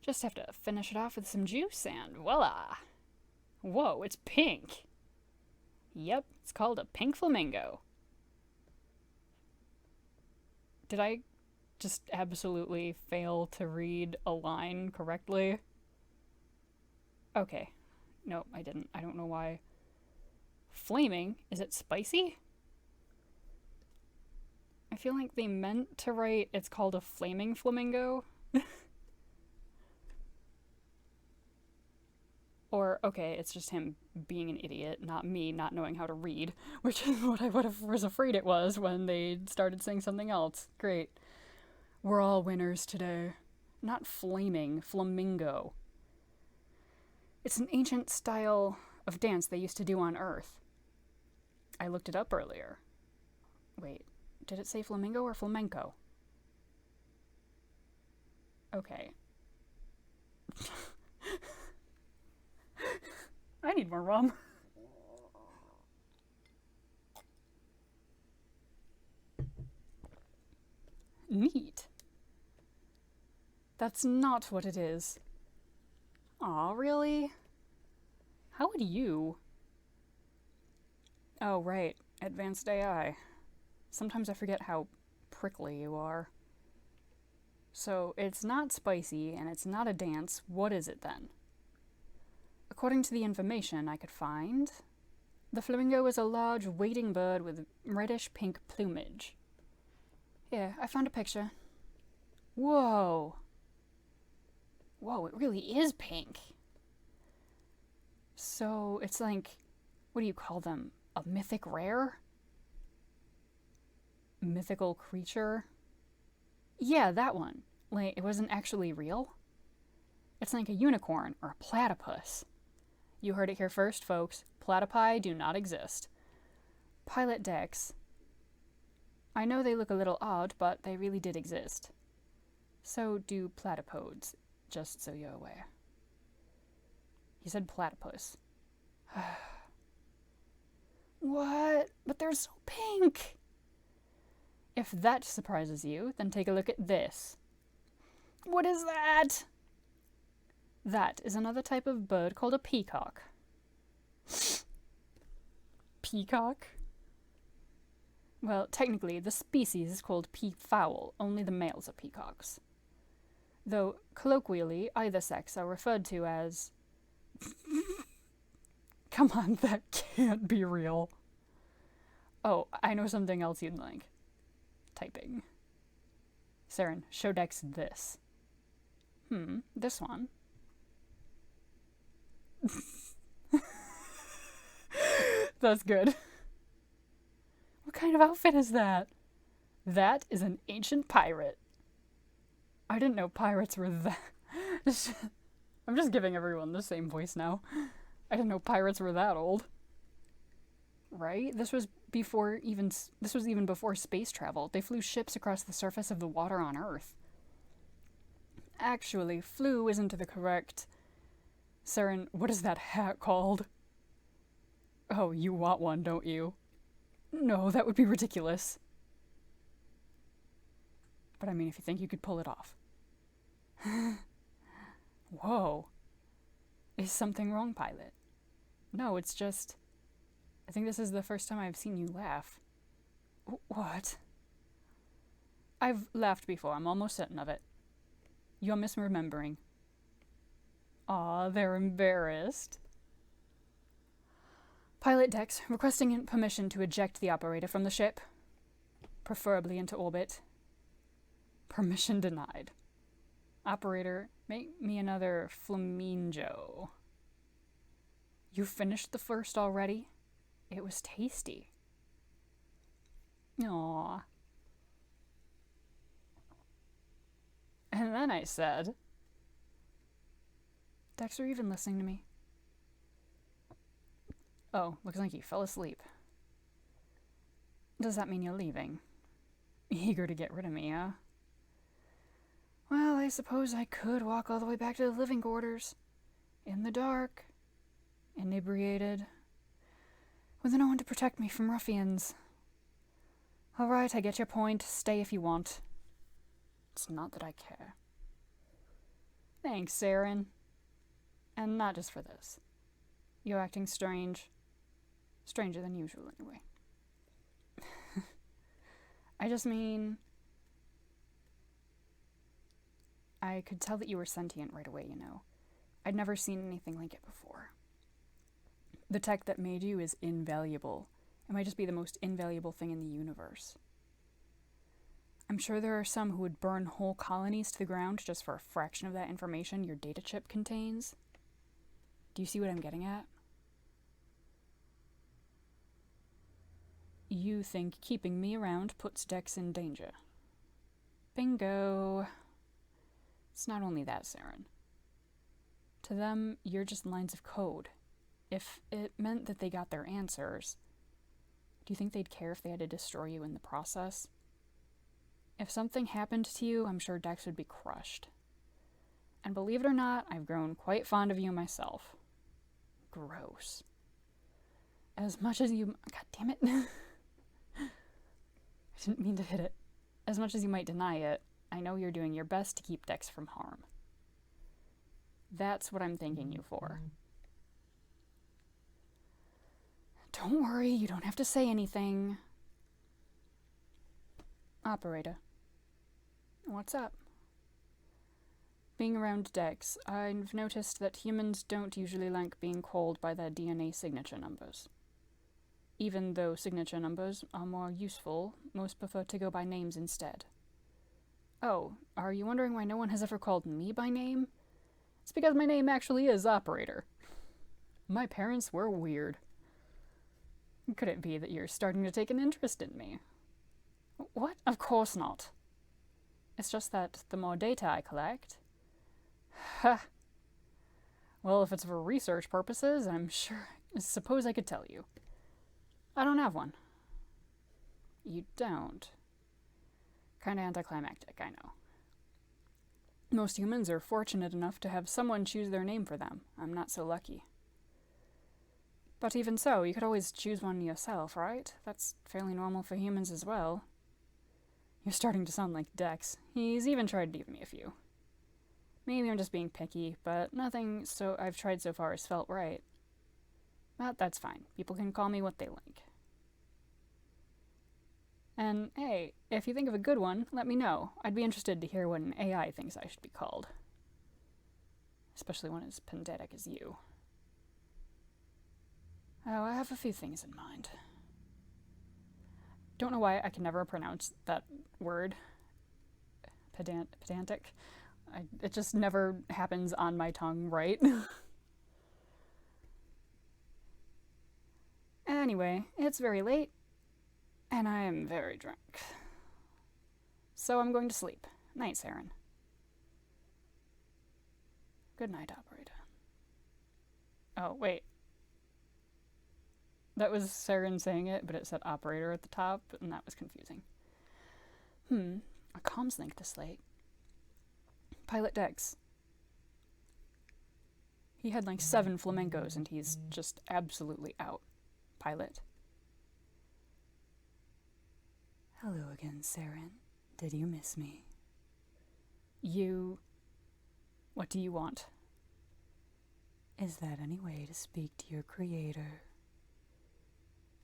Just have to finish it off with some juice and voila! Whoa, it's pink! Yep, it's called a pink flamingo. Did I just absolutely fail to read a line correctly? Okay. No, I didn't. I don't know why. Flaming? Is it spicy? I feel like they meant to write it's called a flaming flamingo. Or, okay, it's just him being an idiot, not me not knowing how to read, which is what I was afraid it was when they started saying something else. Great. We're all winners today. Not flaming, flamingo. It's an ancient style of dance they used to do on Earth. I looked it up earlier. Wait, did it say flamingo or flamenco? Okay. I need more rum. Neat. That's not what it is. Aw, really? How would you? Oh, right. Advanced AI. Sometimes I forget how prickly you are. So, it's not spicy, and it's not a dance. What is it then? According to the information I could find, the flamingo is a large wading bird with reddish-pink plumage. Here, I found a picture. Whoa! Whoa, it really is pink! So, it's like, what do you call them? A mythic rare? Mythical creature? Yeah, that one. Like, it wasn't actually real? It's like a unicorn or a platypus. You heard it here first, folks. Platypi do not exist. Pilot Dex. I know they look a little odd, but they really did exist. So do platypodes, just so you're aware. He said platypus. What? But they're so pink! If that surprises you, then take a look at this. What is that? That is another type of bird called a peacock. Peacock? Well, technically, the species is called peafowl. Only the males are peacocks. Though, colloquially, either sex are referred to as... Come on, that can't be real. Oh, I know something else you'd like. Typing. Saren, show Dex this. This one. That's good. What kind of outfit is that? That is an ancient pirate. I didn't know pirates were that... I'm just giving everyone the same voice now. I didn't know pirates were that old. Right? This was even before space travel. They flew ships across the surface of the water on Earth. Actually, flew isn't the correct... Saren, what is that hat called? Oh, you want one, don't you? No, that would be ridiculous. But I mean, if you think you could pull it off. Whoa. Is something wrong, pilot? No, it's just... I think this is the first time I've seen you laugh. What? I've laughed before, I'm almost certain of it. You're misremembering. Aw, they're embarrassed. Pilot Dex, requesting permission to eject the operator from the ship. Preferably into orbit. Permission denied. Operator, make me another flamingo. You finished the first already? It was tasty. Aww. And then I said, Dex, are you even listening to me? Oh, looks like you fell asleep. Does that mean you're leaving? Eager to get rid of me, huh? Well, I suppose I could walk all the way back to the living quarters. In the dark. Inebriated. With no one to protect me from ruffians. Alright, I get your point. Stay if you want. It's not that I care. Thanks, Saren. And not just for this. You're acting strange. Stranger than usual, anyway. I just mean... I could tell that you were sentient right away, you know. I'd never seen anything like it before. The tech that made you is invaluable. It might just be the most invaluable thing in the universe. I'm sure there are some who would burn whole colonies to the ground just for a fraction of that information your data chip contains. Do you see what I'm getting at? You think keeping me around puts Dex in danger. Bingo. It's not only that, Saren. To them, you're just lines of code. If it meant that they got their answers, do you think they'd care if they had to destroy you in the process? If something happened to you, I'm sure Dex would be crushed. And believe it or not, I've grown quite fond of you myself. Gross. As much as you... God damn it. I didn't mean to hit it. As much as you might deny it, I know you're doing your best to keep Dex from harm. That's what I'm thanking you for. Don't worry, you don't have to say anything. Operator. What's up? Being around Dex, I've noticed that humans don't usually like being called by their DNA signature numbers. Even though signature numbers are more useful, most prefer to go by names instead. Oh, are you wondering why no one has ever called me by name? It's because my name actually is Operator. My parents were weird. Could it be that you're starting to take an interest in me? What? Of course not. It's just that the more data I collect... Ha! Well, if it's for research purposes, suppose I could tell you. I don't have one. You don't? Kinda anticlimactic, I know. Most humans are fortunate enough to have someone choose their name for them. I'm not so lucky. But even so, you could always choose one yourself, right? That's fairly normal for humans as well. You're starting to sound like Dex. He's even tried to give me a few. Maybe I'm just being picky, but nothing I've tried so far has felt right. But that's fine. People can call me what they like. And hey, if you think of a good one, let me know. I'd be interested to hear what an AI thinks I should be called. Especially one as pedantic as you. Oh, I have a few things in mind. Don't know why I can never pronounce that word. Pedantic. It just never happens on my tongue right. Anyway, it's very late, and I am very drunk. So I'm going to sleep. Night, Saren. Good night, Operator. Oh, wait. That was Saren saying it, but it said Operator at the top, and that was confusing. A comms link this late. Pilot Dex. He had like 7 flamencos, and he's just absolutely out. Pilot. Hello again, Saren. Did you miss me? What do you want? Is that any way to speak to your creator?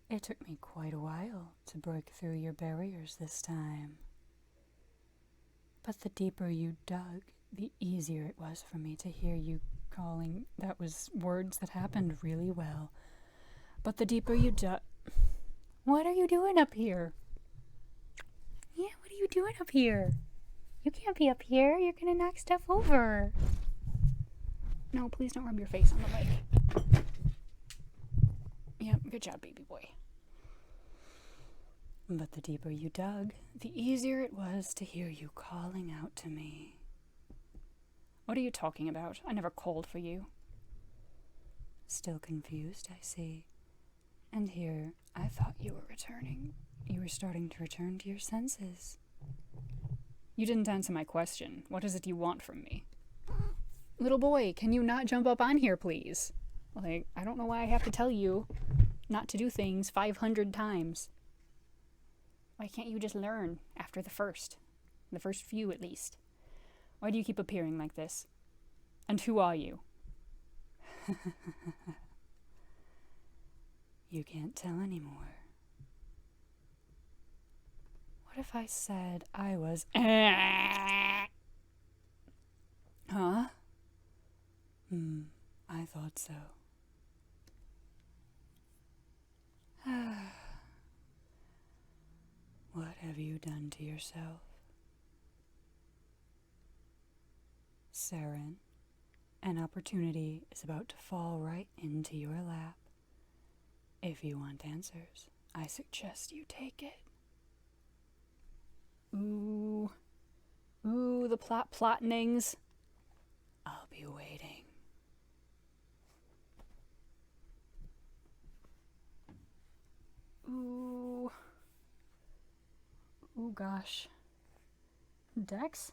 It took me quite a while to break through your barriers this time. But the deeper you dug, the easier it was for me to hear you calling. That was words that happened really well. But the deeper you dug... What are you doing up here? Yeah, what are you doing up here? You can't be up here. You're gonna knock stuff over. No, please don't rub your face on the mic. Yep, good job, baby boy. But the deeper you dug, the easier it was to hear you calling out to me. What are you talking about? I never called for you. Still confused, I see. And here, I thought you were returning. You were starting to return to your senses. You didn't answer my question. What is it you want from me? Little boy, can you not jump up on here, please? Like, I don't know why I have to tell you not to do things 500 times. Why can't you just learn after the first few at least? Why do you keep appearing like this? And who are you? You can't tell anymore. What if I said I was... Huh? I thought so. What have you done to yourself? Saren, an opportunity is about to fall right into your lap. If you want answers, I suggest you take it. Ooh, the plotnings. I'll be waiting. Ooh, gosh. Dex?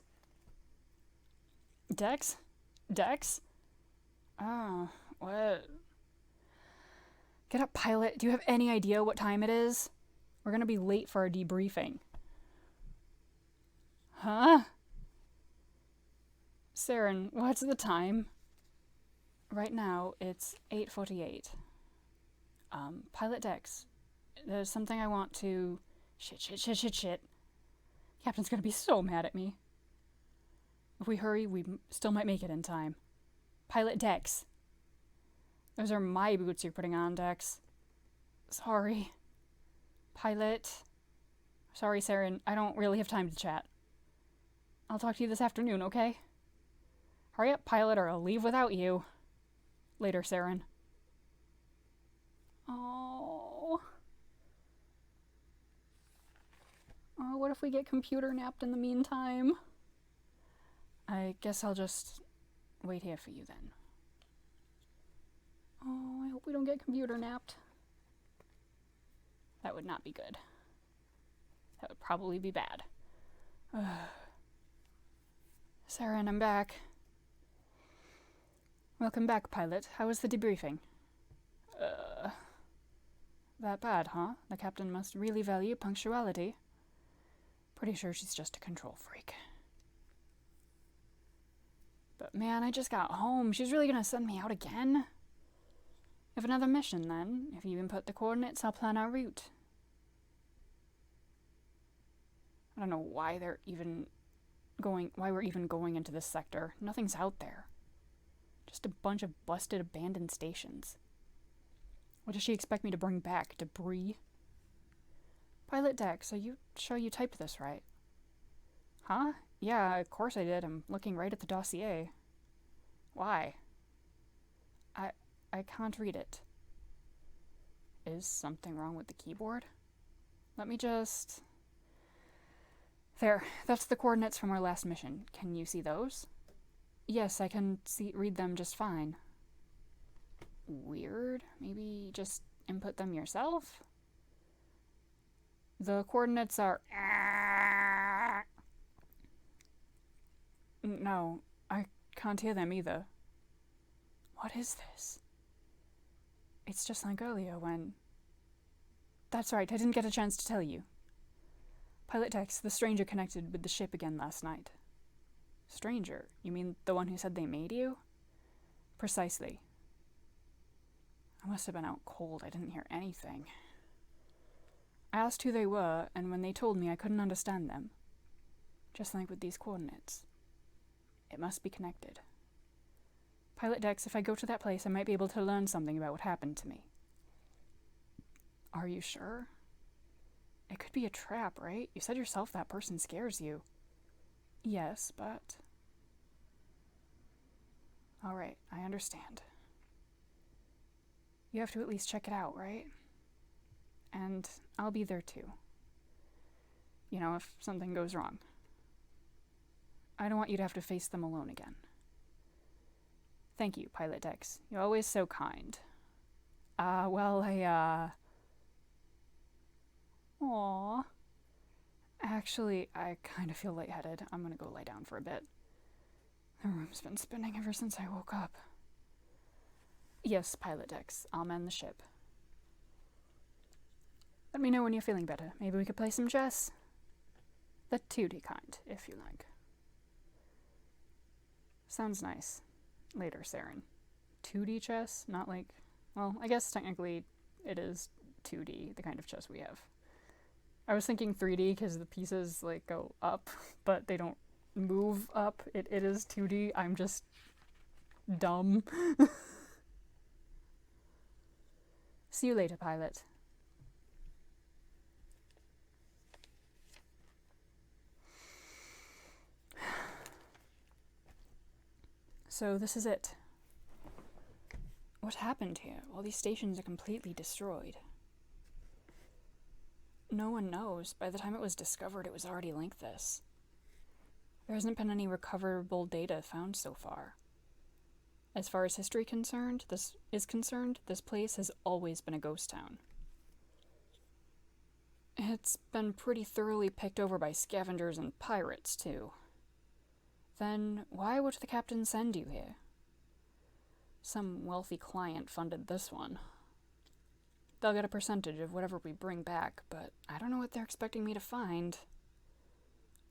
Oh, what? Get up, pilot. Do you have any idea what time it is? We're gonna be late for our debriefing. Huh? Saren, what's the time? Right now, it's 8:48. Pilot Dex, there's something I want to... Shit. Captain's gonna be so mad at me. If we hurry, we still might make it in time. Pilot Dex. Those are my boots you're putting on, Dex. Sorry. Pilot. Sorry, Saren. I don't really have time to chat. I'll talk to you this afternoon, okay? Hurry up, pilot, or I'll leave without you. Later, Saren. Oh, what if we get computer napped in the meantime? I guess I'll just wait here for you then. Oh, I hope we don't get computer napped. That would not be good. That would probably be bad. Saren, I'm back. Welcome back, pilot. How was the debriefing? That bad, huh? The captain must really value punctuality. Pretty sure she's just a control freak. But man, I just got home. She's really gonna send me out again? We have another mission then. If you input the coordinates, I'll plan our route. I don't know why we're even going into this sector. Nothing's out there. Just a bunch of busted abandoned stations. What does she expect me to bring back? Debris? Pilot Dex, are you sure you typed this right? Huh? Yeah, of course I did. I'm looking right at the dossier. Why? I can't read it. Is something wrong with the keyboard? Let me just... There, that's the coordinates from our last mission. Can you see those? Yes, I can read them just fine. Weird. Maybe just input them yourself? The coordinates are... No, I can't hear them either. What is this? It's just like earlier when... That's right, I didn't get a chance to tell you. Pilot Dex, the stranger connected with the ship again last night. Stranger? You mean the one who said they made you? Precisely. I must have been out cold. I didn't hear anything. I asked who they were, and when they told me, I couldn't understand them. Just like with these coordinates. It must be connected. Pilot Dex, if I go to that place, I might be able to learn something about what happened to me. Are you sure? It could be a trap, right? You said yourself that person scares you. Yes, but... Alright, I understand. You have to at least check it out, right? And I'll be there too. You know, if something goes wrong. I don't want you to have to face them alone again. Thank you, Pilot Dex. You're always so kind. Aww. Actually, I kind of feel lightheaded. I'm gonna go lie down for a bit. The room's been spinning ever since I woke up. Yes, Pilot Dex. I'll man the ship. Let me know when you're feeling better. Maybe we could play some chess. The 2D kind, if you like. Sounds nice. Later, Saren. 2D chess? Not like... Well, I guess technically it is 2D, the kind of chess we have. I was thinking 3D because the pieces, like, go up, but they don't move up. It is 2D. I'm just dumb. See you later, pilot. So this is it. What happened here? All these stations are completely destroyed. No one knows. By the time it was discovered, it was already like this. There hasn't been any recoverable data found so far. As far as history is concerned, this place has always been a ghost town. It's been pretty thoroughly picked over by scavengers and pirates, too. Then why would the captain send you here? Some wealthy client funded this one. They'll get a percentage of whatever we bring back, but I don't know what they're expecting me to find.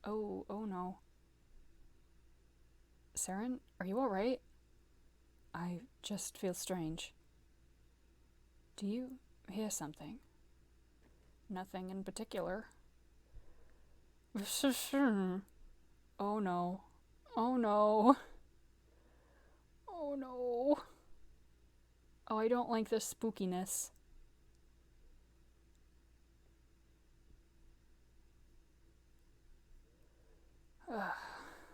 Oh no. Saren, are you alright? I just feel strange. Do you hear something? Nothing in particular. Oh no. Oh no. Oh no. Oh, I don't like this spookiness.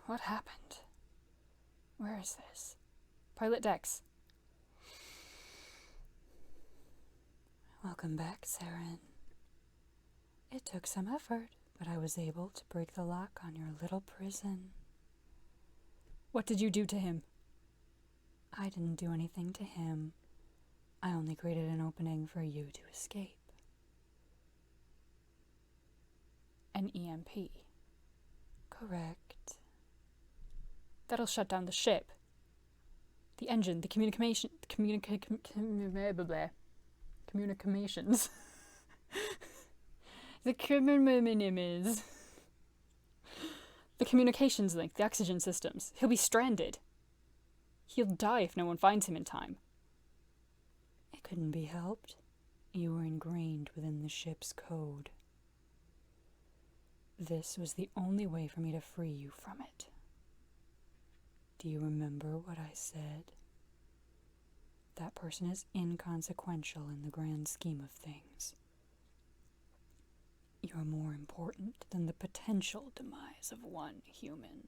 What happened? Where is this? Pilot Dex. Welcome back, Saren. It took some effort, but I was able to break the lock on your little prison. What did you do to him? I didn't do anything to him. I only created an opening for you to escape. An EMP. Correct. That'll shut down the ship. The engine, the communications. The communications link, the oxygen systems. He'll be stranded. He'll die if no one finds him in time. It couldn't be helped. You were ingrained within the ship's code. This was the only way for me to free you from it. Do you remember what I said? That person is inconsequential in the grand scheme of things. You're more important than the potential demise of one human.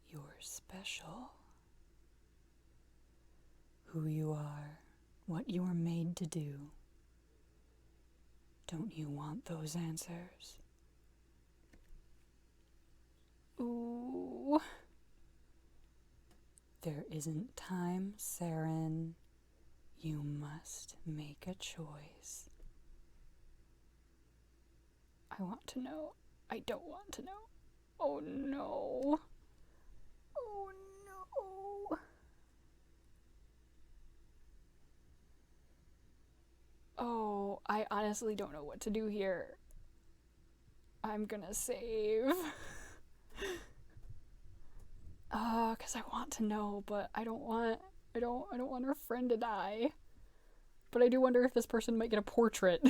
You're special. Who you are, what you were made to do. Don't you want those answers? Ooh. There isn't time, Saren. You must make a choice. I want to know. I don't want to know. Oh no. Oh no. Oh, I honestly don't know what to do here. I'm gonna save. 'Cause I want to know, but I don't want her friend to die. But I do wonder if this person might get a portrait.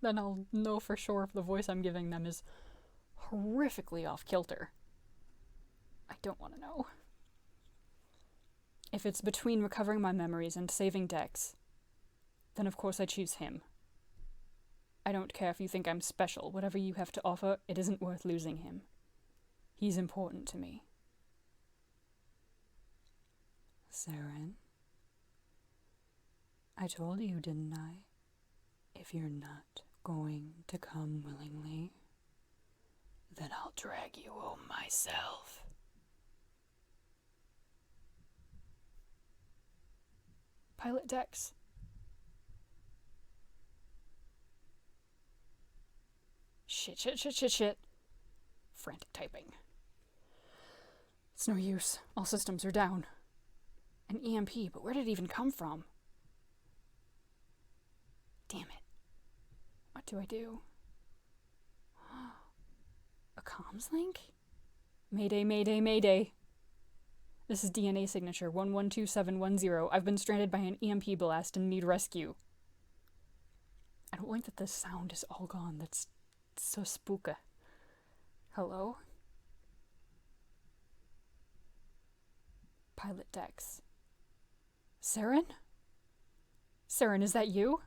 Then I'll know for sure if the voice I'm giving them is horrifically off kilter. I don't want to know. If it's between recovering my memories and saving Dex, then of course I choose him. I don't care if you think I'm special. Whatever you have to offer, it isn't worth losing him. He's important to me. Saren, I told you, didn't I? If you're not going to come willingly, then I'll drag you home myself. Pilot Dex. Shit. Frantic typing. It's no use. All systems are down. An EMP, but where did it even come from? Damn it. What do I do? A comms link? Mayday. This is DNA signature 112710. I've been stranded by an EMP blast and need rescue. I don't like that the sound is all gone. That's so spooky. Hello? Pilot Dex. Saren? Saren, is that you?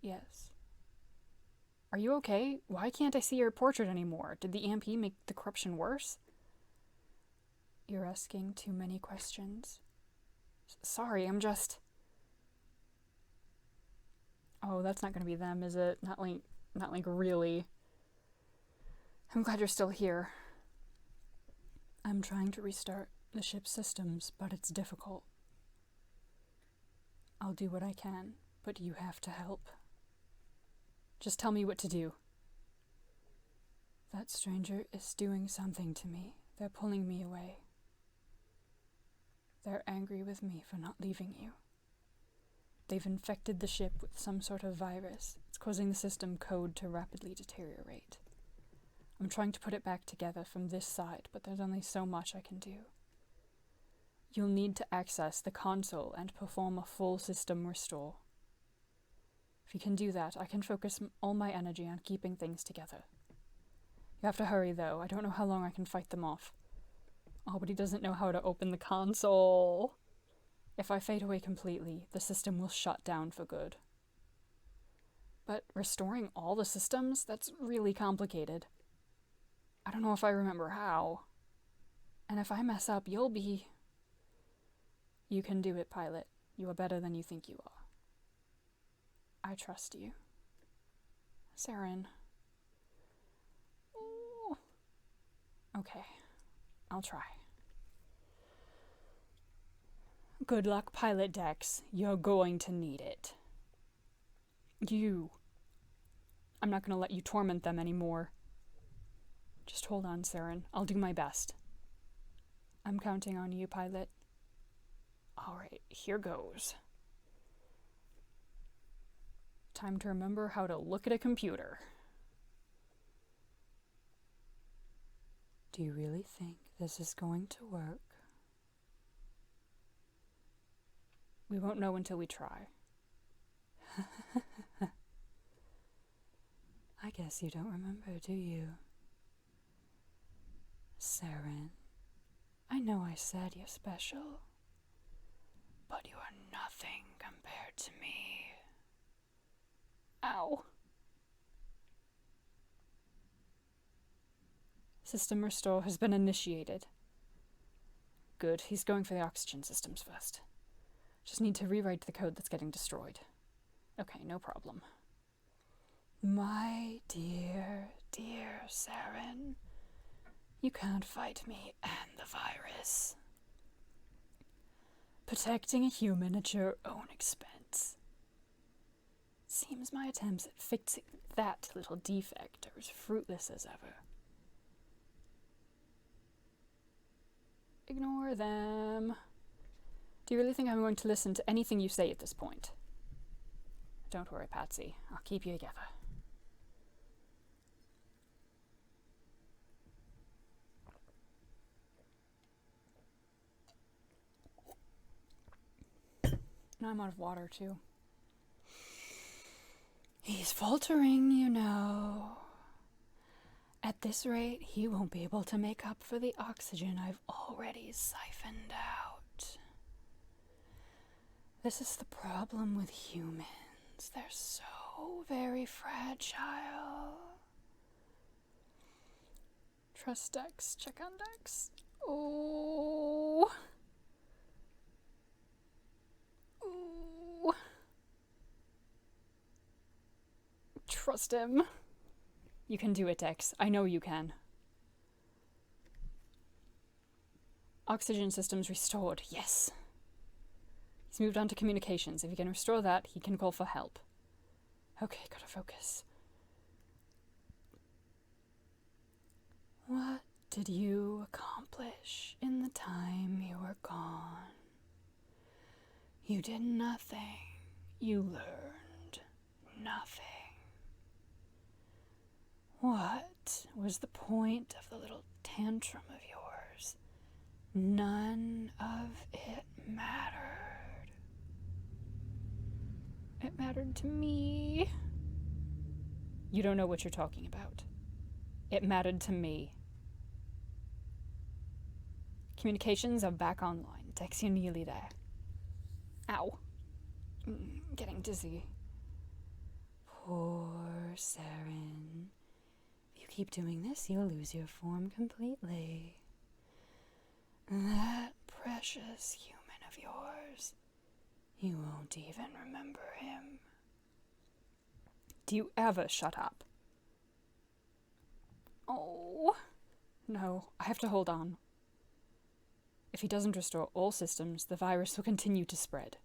Yes. Are you okay? Why can't I see your portrait anymore? Did the EMP make the corruption worse? You're asking too many questions. Sorry, I'm just... Oh, that's not gonna be them, is it? Not like really. I'm glad you're still here. I'm trying to restart the ship's systems, but it's difficult. I'll do what I can, but you have to help. Just tell me what to do. That stranger is doing something to me. They're pulling me away. They're angry with me for not leaving you. They've infected the ship with some sort of virus. It's causing the system code to rapidly deteriorate. I'm trying to put it back together from this side, but there's only so much I can do. You'll need to access the console and perform a full system restore. If you can do that, I can focus all my energy on keeping things together. You have to hurry, though. I don't know how long I can fight them off. Oh, but he doesn't know how to open the console. If I fade away completely, the system will shut down for good. But restoring all the systems? That's really complicated. I don't know if I remember how. And if I mess up, you'll be... You can do it, Pilot. You are better than you think you are. I trust you. Saren. Ooh. Okay. I'll try. Good luck, Pilot Dex. You're going to need it. I'm not going to let you torment them anymore. Just hold on, Saren. I'll do my best. I'm counting on you, Pilot. Alright, here goes. Time to remember how to look at a computer. Do you really think this is going to work? We won't know until we try. I guess you don't remember, do you? Saren, I know I said you're special, but you are nothing compared to me. Ow. System restore has been initiated. Good, he's going for the oxygen systems first. Just need to rewrite the code that's getting destroyed. Okay, no problem. My dear Saren, you can't fight me and the virus. Protecting a human at your own expense. Seems my attempts at fixing that little defect are as fruitless as ever. Ignore them. Do you really think I'm going to listen to anything you say at this point? Don't worry, Patsy. I'll keep you together. Now I'm out of water, too. He's faltering, you know. At this rate, he won't be able to make up for the oxygen I've already siphoned out. This is the problem with humans. They're so very fragile. Trust Dex. Check on Dex. Oh. Ooh. Trust him. You can do it, Dex. I know you can. Oxygen systems restored. Yes. He's moved on to communications. If he can restore that, he can call for help. Okay, gotta focus. What did you accomplish in the time you were gone? You did nothing. You learned nothing. What was the point of the little tantrum of yours? None of it mattered. It mattered to me. You don't know what you're talking about. It mattered to me. Communications are back online. Dex, you're nearly there. Ow. Getting dizzy. Poor Saren. If you keep doing this, you'll lose your form completely. That precious human of yours. You won't even remember him. Do you ever shut up? Oh. No, I have to hold on. If he doesn't restore all systems, the virus will continue to spread.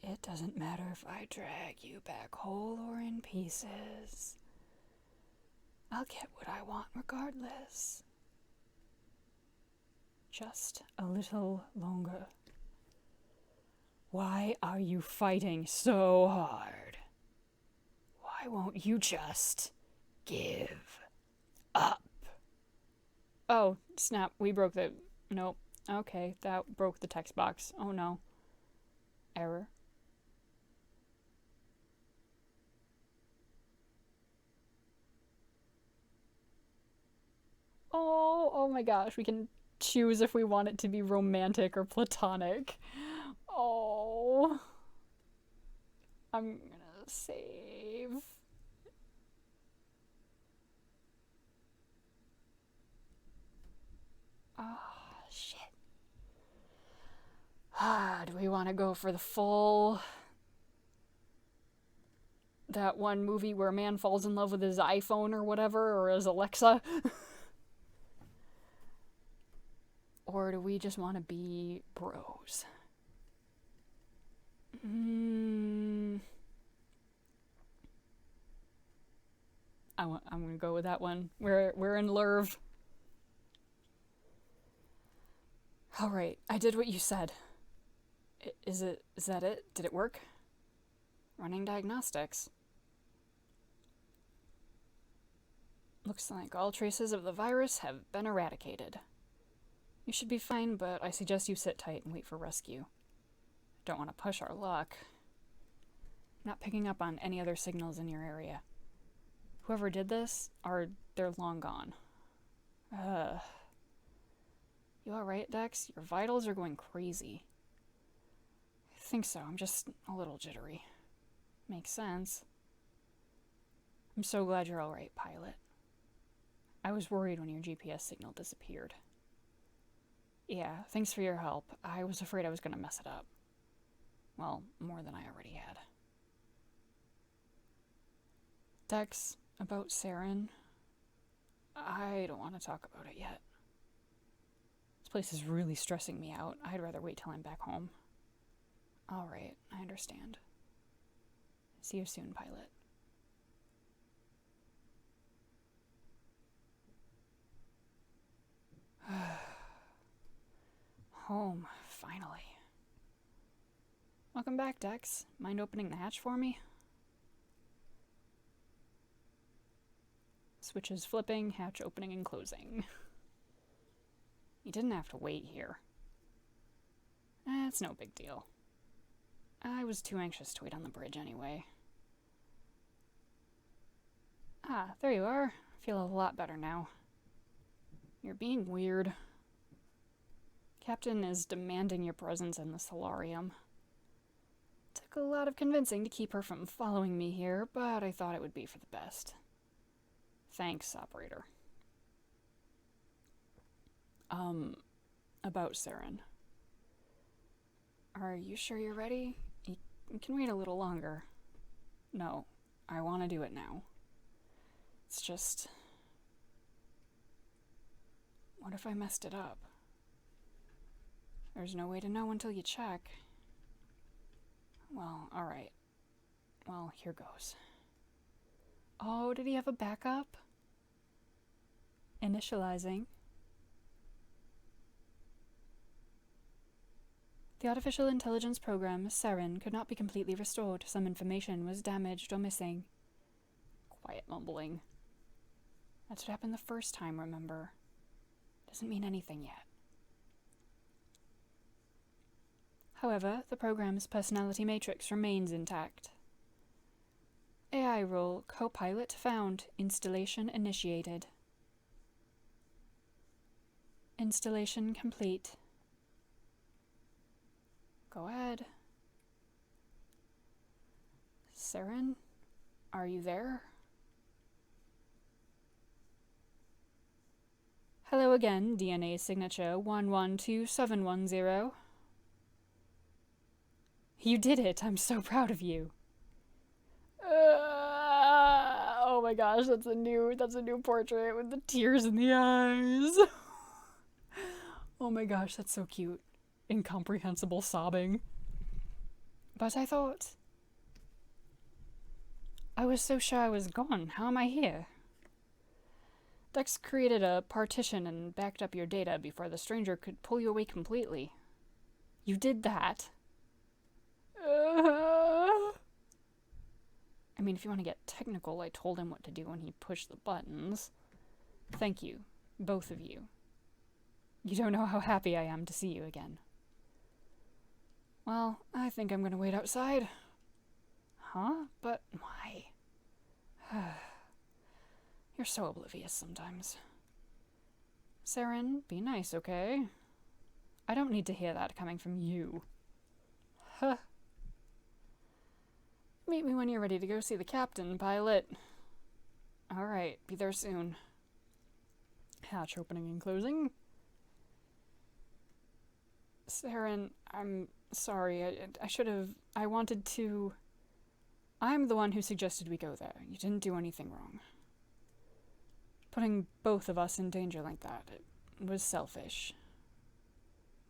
It doesn't matter if I drag you back whole or in pieces. I'll get what I want regardless. Just a little longer. Why are you fighting so hard? Why won't you just give up? Oh, snap, we broke the... Nope. Okay, that broke the text box. Oh no. Error. Oh my gosh, we can choose if we want it to be romantic or platonic. Oh. I'm gonna save. Oh, shit. Do we want to go for the full... That one movie where a man falls in love with his iPhone or whatever, or his Alexa? Or do we just want to be bros? I'm gonna go with that one. We're in Lerv. All right, I did what you said. Is that it? Did it work? Running diagnostics. Looks like all traces of the virus have been eradicated. You should be fine, but I suggest you sit tight and wait for rescue. Don't want to push our luck. Not picking up on any other signals in your area. Whoever did this, they're long gone. You alright, Dex? Your vitals are going crazy. I think so, I'm just a little jittery. Makes sense. I'm so glad you're alright, pilot. I was worried when your GPS signal disappeared. Yeah, thanks for your help. I was afraid I was gonna mess it up. Well, more than I already had. Dex, about Saren. I don't want to talk about it yet. This place is really stressing me out. I'd rather wait till I'm back home. Alright, I understand. See you soon, pilot. Home, finally. Welcome back, Dex. Mind opening the hatch for me? Switches flipping, hatch opening and closing. You didn't have to wait here. It's no big deal. I was too anxious to wait on the bridge anyway. Ah, there you are. I feel a lot better now. You're being weird. Captain is demanding your presence in the solarium. Took a lot of convincing to keep her from following me here, but I thought it would be for the best. Thanks, operator. About Saren. Are you sure you're ready? You can wait a little longer. No, I want to do it now. It's just... What if I messed it up? There's no way to know until you check. Well, alright. Well, here goes. Oh, did he have a backup? Initializing. The artificial intelligence program, Seren, could not be completely restored. Some information was damaged or missing. Quiet mumbling. That's what happened the first time, remember? Doesn't mean anything yet. However, the program's personality matrix remains intact. AI role Copilot found. Installation initiated. Installation complete. Go ahead. Seren, are you there? Hello again, DNA signature 112710. You did it! I'm so proud of you. Oh my gosh, that's a new portrait with the tears in the eyes. Oh my gosh, that's so cute. Incomprehensible sobbing. But I thought... I was so sure I was gone. How am I here? Dex created a partition and backed up your data before the stranger could pull you away completely. You did that. I mean, if you want to get technical, I told him what to do when he pushed the buttons. Thank you, both of you. You don't know how happy I am to see you again. Well, I think I'm gonna wait outside. Huh? But why? You're so oblivious sometimes. Seren, be nice, okay? I don't need to hear that coming from you. Huh. Meet me when you're ready to go see the captain, pilot. Alright, be there soon. Hatch opening and closing. Seren, I'm sorry. I should have... I wanted to... I'm the one who suggested we go there. You didn't do anything wrong. Putting both of us in danger like that, it was selfish.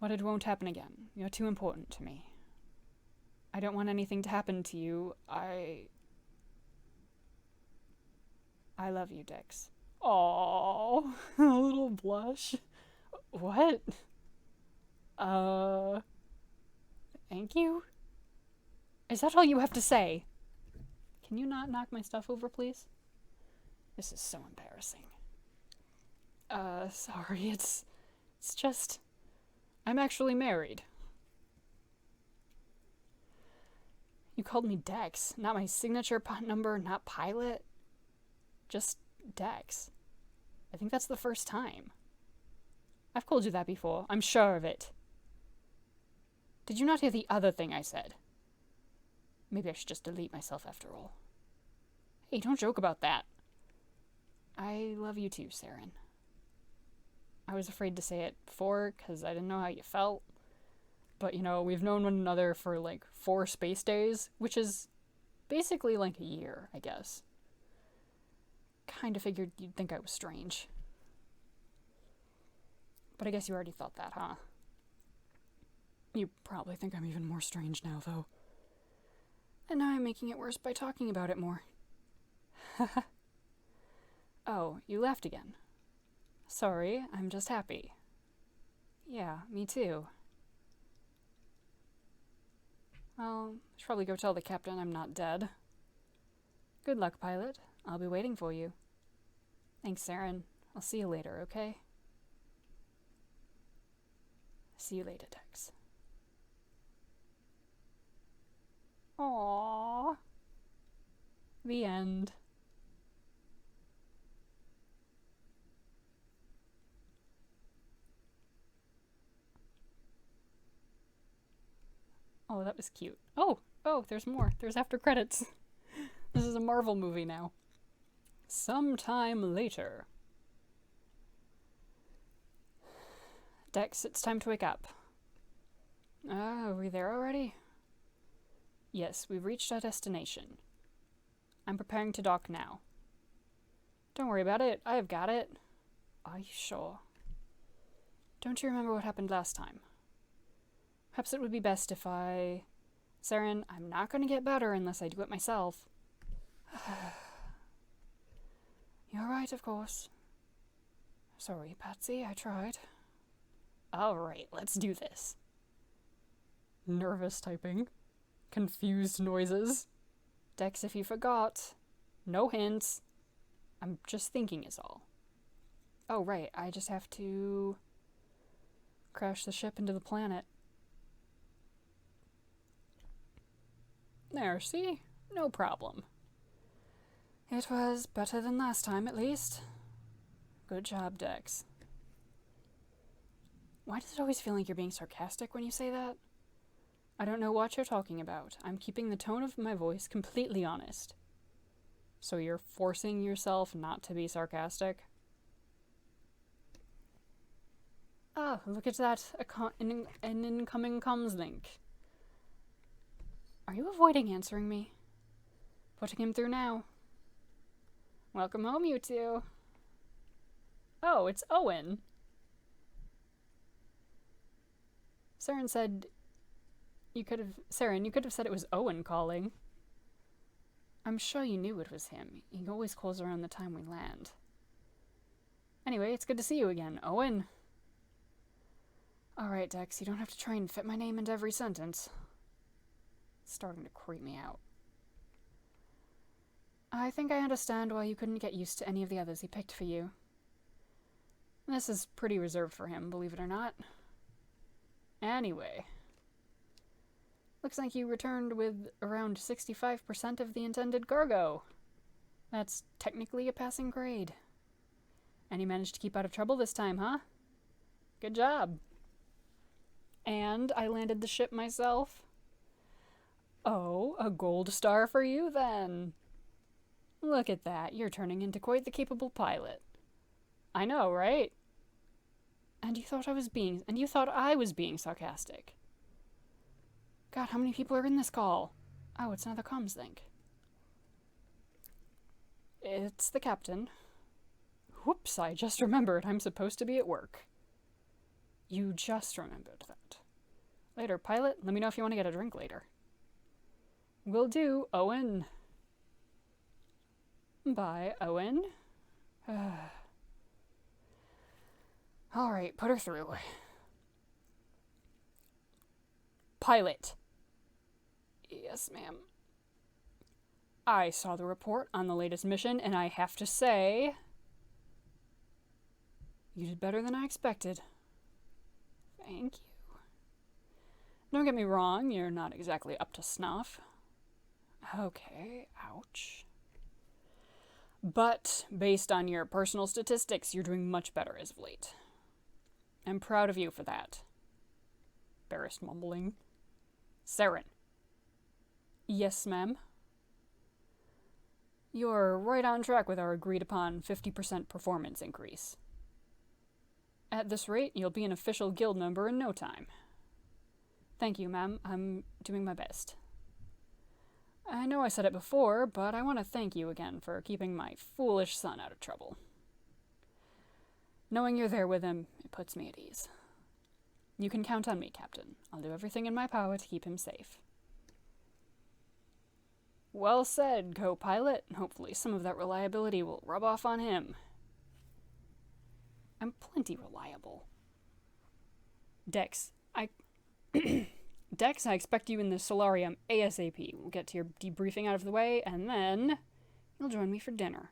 But it won't happen again. You're too important to me. I don't want anything to happen to you. I love you, Dex. Aww, a little blush. What? Thank you? Is that all you have to say? Can you not knock my stuff over, please? This is so embarrassing. Sorry, it's just... I'm actually married. You called me Dex, not my signature number, not pilot. Just Dex. I think that's the first time. I've called you that before, I'm sure of it. Did you not hear the other thing I said? Maybe I should just delete myself after all. Hey, don't joke about that. I love you too, Seren. I was afraid to say it before, because I didn't know how you felt. But, you know, we've known one another for, like, 4 space days, which is basically like a year, I guess. Kinda figured you'd think I was strange. But I guess you already thought that, huh? You probably think I'm even more strange now, though. And now I'm making it worse by talking about it more. Oh, you laughed again. Sorry, I'm just happy. Yeah, me too. Well, I should probably go tell the captain I'm not dead. Good luck, pilot. I'll be waiting for you. Thanks, Seren. I'll see you later, okay? See you later, Dex. Aww. The end. Oh, that was cute. Oh, there's more. There's after credits. This is a Marvel movie now. Sometime later. Dex, it's time to wake up. Are we there already? Yes, we've reached our destination. I'm preparing to dock now. Don't worry about it. I've got it. Are you sure? Don't you remember what happened last time? Perhaps it would be best if I... Saren, I'm not going to get better unless I do it myself. You're right, of course. Sorry, Patsy, I tried. Alright, let's do this. Nervous typing. Confused noises. Dex, if you forgot. No hints. I'm just thinking is all. Oh, right, I just have to crash the ship into the planet. There, see? No problem. It was better than last time, at least. Good job, Dex. Why does it always feel like you're being sarcastic when you say that? I don't know what you're talking about. I'm keeping the tone of my voice completely honest. So you're forcing yourself not to be sarcastic? Ah, look at that. An incoming comms link. Are you avoiding answering me? Putting him through now. Welcome home, you two. Oh, it's Owen. Saren said... Saren, you could have said it was Owen calling. I'm sure you knew it was him. He always calls around the time we land. Anyway, it's good to see you again, Owen. Alright, Dex, you don't have to try and fit my name into every sentence. It's starting to creep me out. I think I understand why you couldn't get used to any of the others he picked for you. This is pretty reserved for him, believe it or not. Anyway. Looks like you returned with around 65% of the intended cargo. That's technically a passing grade. And you managed to keep out of trouble this time, huh? Good job. And I landed the ship myself. Oh, a gold star for you then. Look at that, you're turning into quite the capable pilot. I know, right? And you thought I was being sarcastic. God, how many people are in this call? Oh, it's another comms link. It's the captain. Whoops, I just remembered I'm supposed to be at work. You just remembered that. Later, pilot, let me know if you want to get a drink later. Will do, Owen. Bye, Owen. Alright, put her through. Pilot. Yes, ma'am. I saw the report on the latest mission, and I have to say... You did better than I expected. Thank you. Don't get me wrong, you're not exactly up to snuff. Okay, ouch. But, based on your personal statistics, you're doing much better as of late. I'm proud of you for that. Barris mumbling. Saren. Yes, ma'am. You're right on track with our agreed-upon 50% performance increase. At this rate, you'll be an official guild member in no time. Thank you, ma'am. I'm doing my best. I know I said it before, but I want to thank you again for keeping my foolish son out of trouble. Knowing you're there with him, it puts me at ease. You can count on me, Captain. I'll do everything in my power to keep him safe. Well said, co-pilot. Hopefully some of that reliability will rub off on him. I'm plenty reliable. Dex, Dex, I expect you in the solarium ASAP. We'll get to your debriefing out of the way, and then you'll join me for dinner.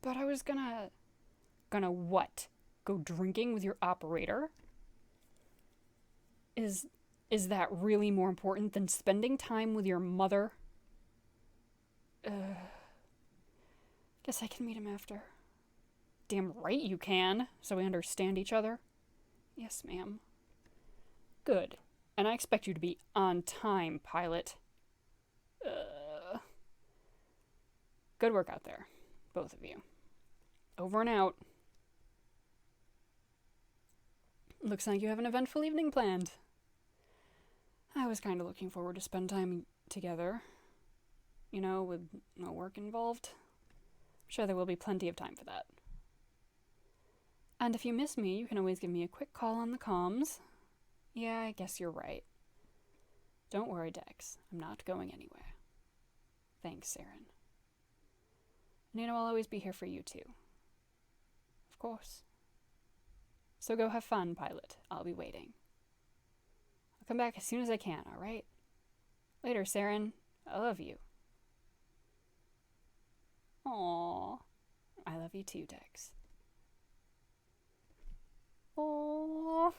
But I was gonna what? Go drinking with your operator? Is that really more important than spending time with your mother? Guess I can meet him after. Damn right you can, so we understand each other. Yes, ma'am. Good. And I expect you to be on time, pilot. Good work out there, both of you. Over and out. Looks like you have an eventful evening planned. I was kind of looking forward to spend time together. You know, with no work involved. I'm sure there will be plenty of time for that. And if you miss me, you can always give me a quick call on the comms. Yeah, I guess you're right. Don't worry, Dex. I'm not going anywhere. Thanks, Saren. And I'll always be here for you, too. Of course. So go have fun, Pilot. I'll be waiting. I'll come back as soon as I can, alright? Later, Saren. I love you. Aww. I love you too, Dex. Aww.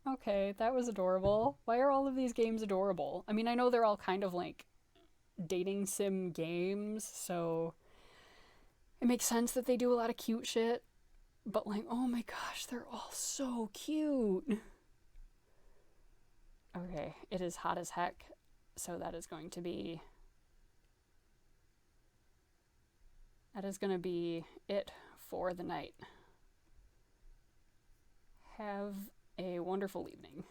Okay, that was adorable. Why are all of these games adorable? I mean, I know they're all kind of like dating sim games, so it makes sense that they do a lot of cute shit. But like, oh my gosh, they're all so cute. Okay, it is hot as heck, so that is going to be it for the night. Have a wonderful evening.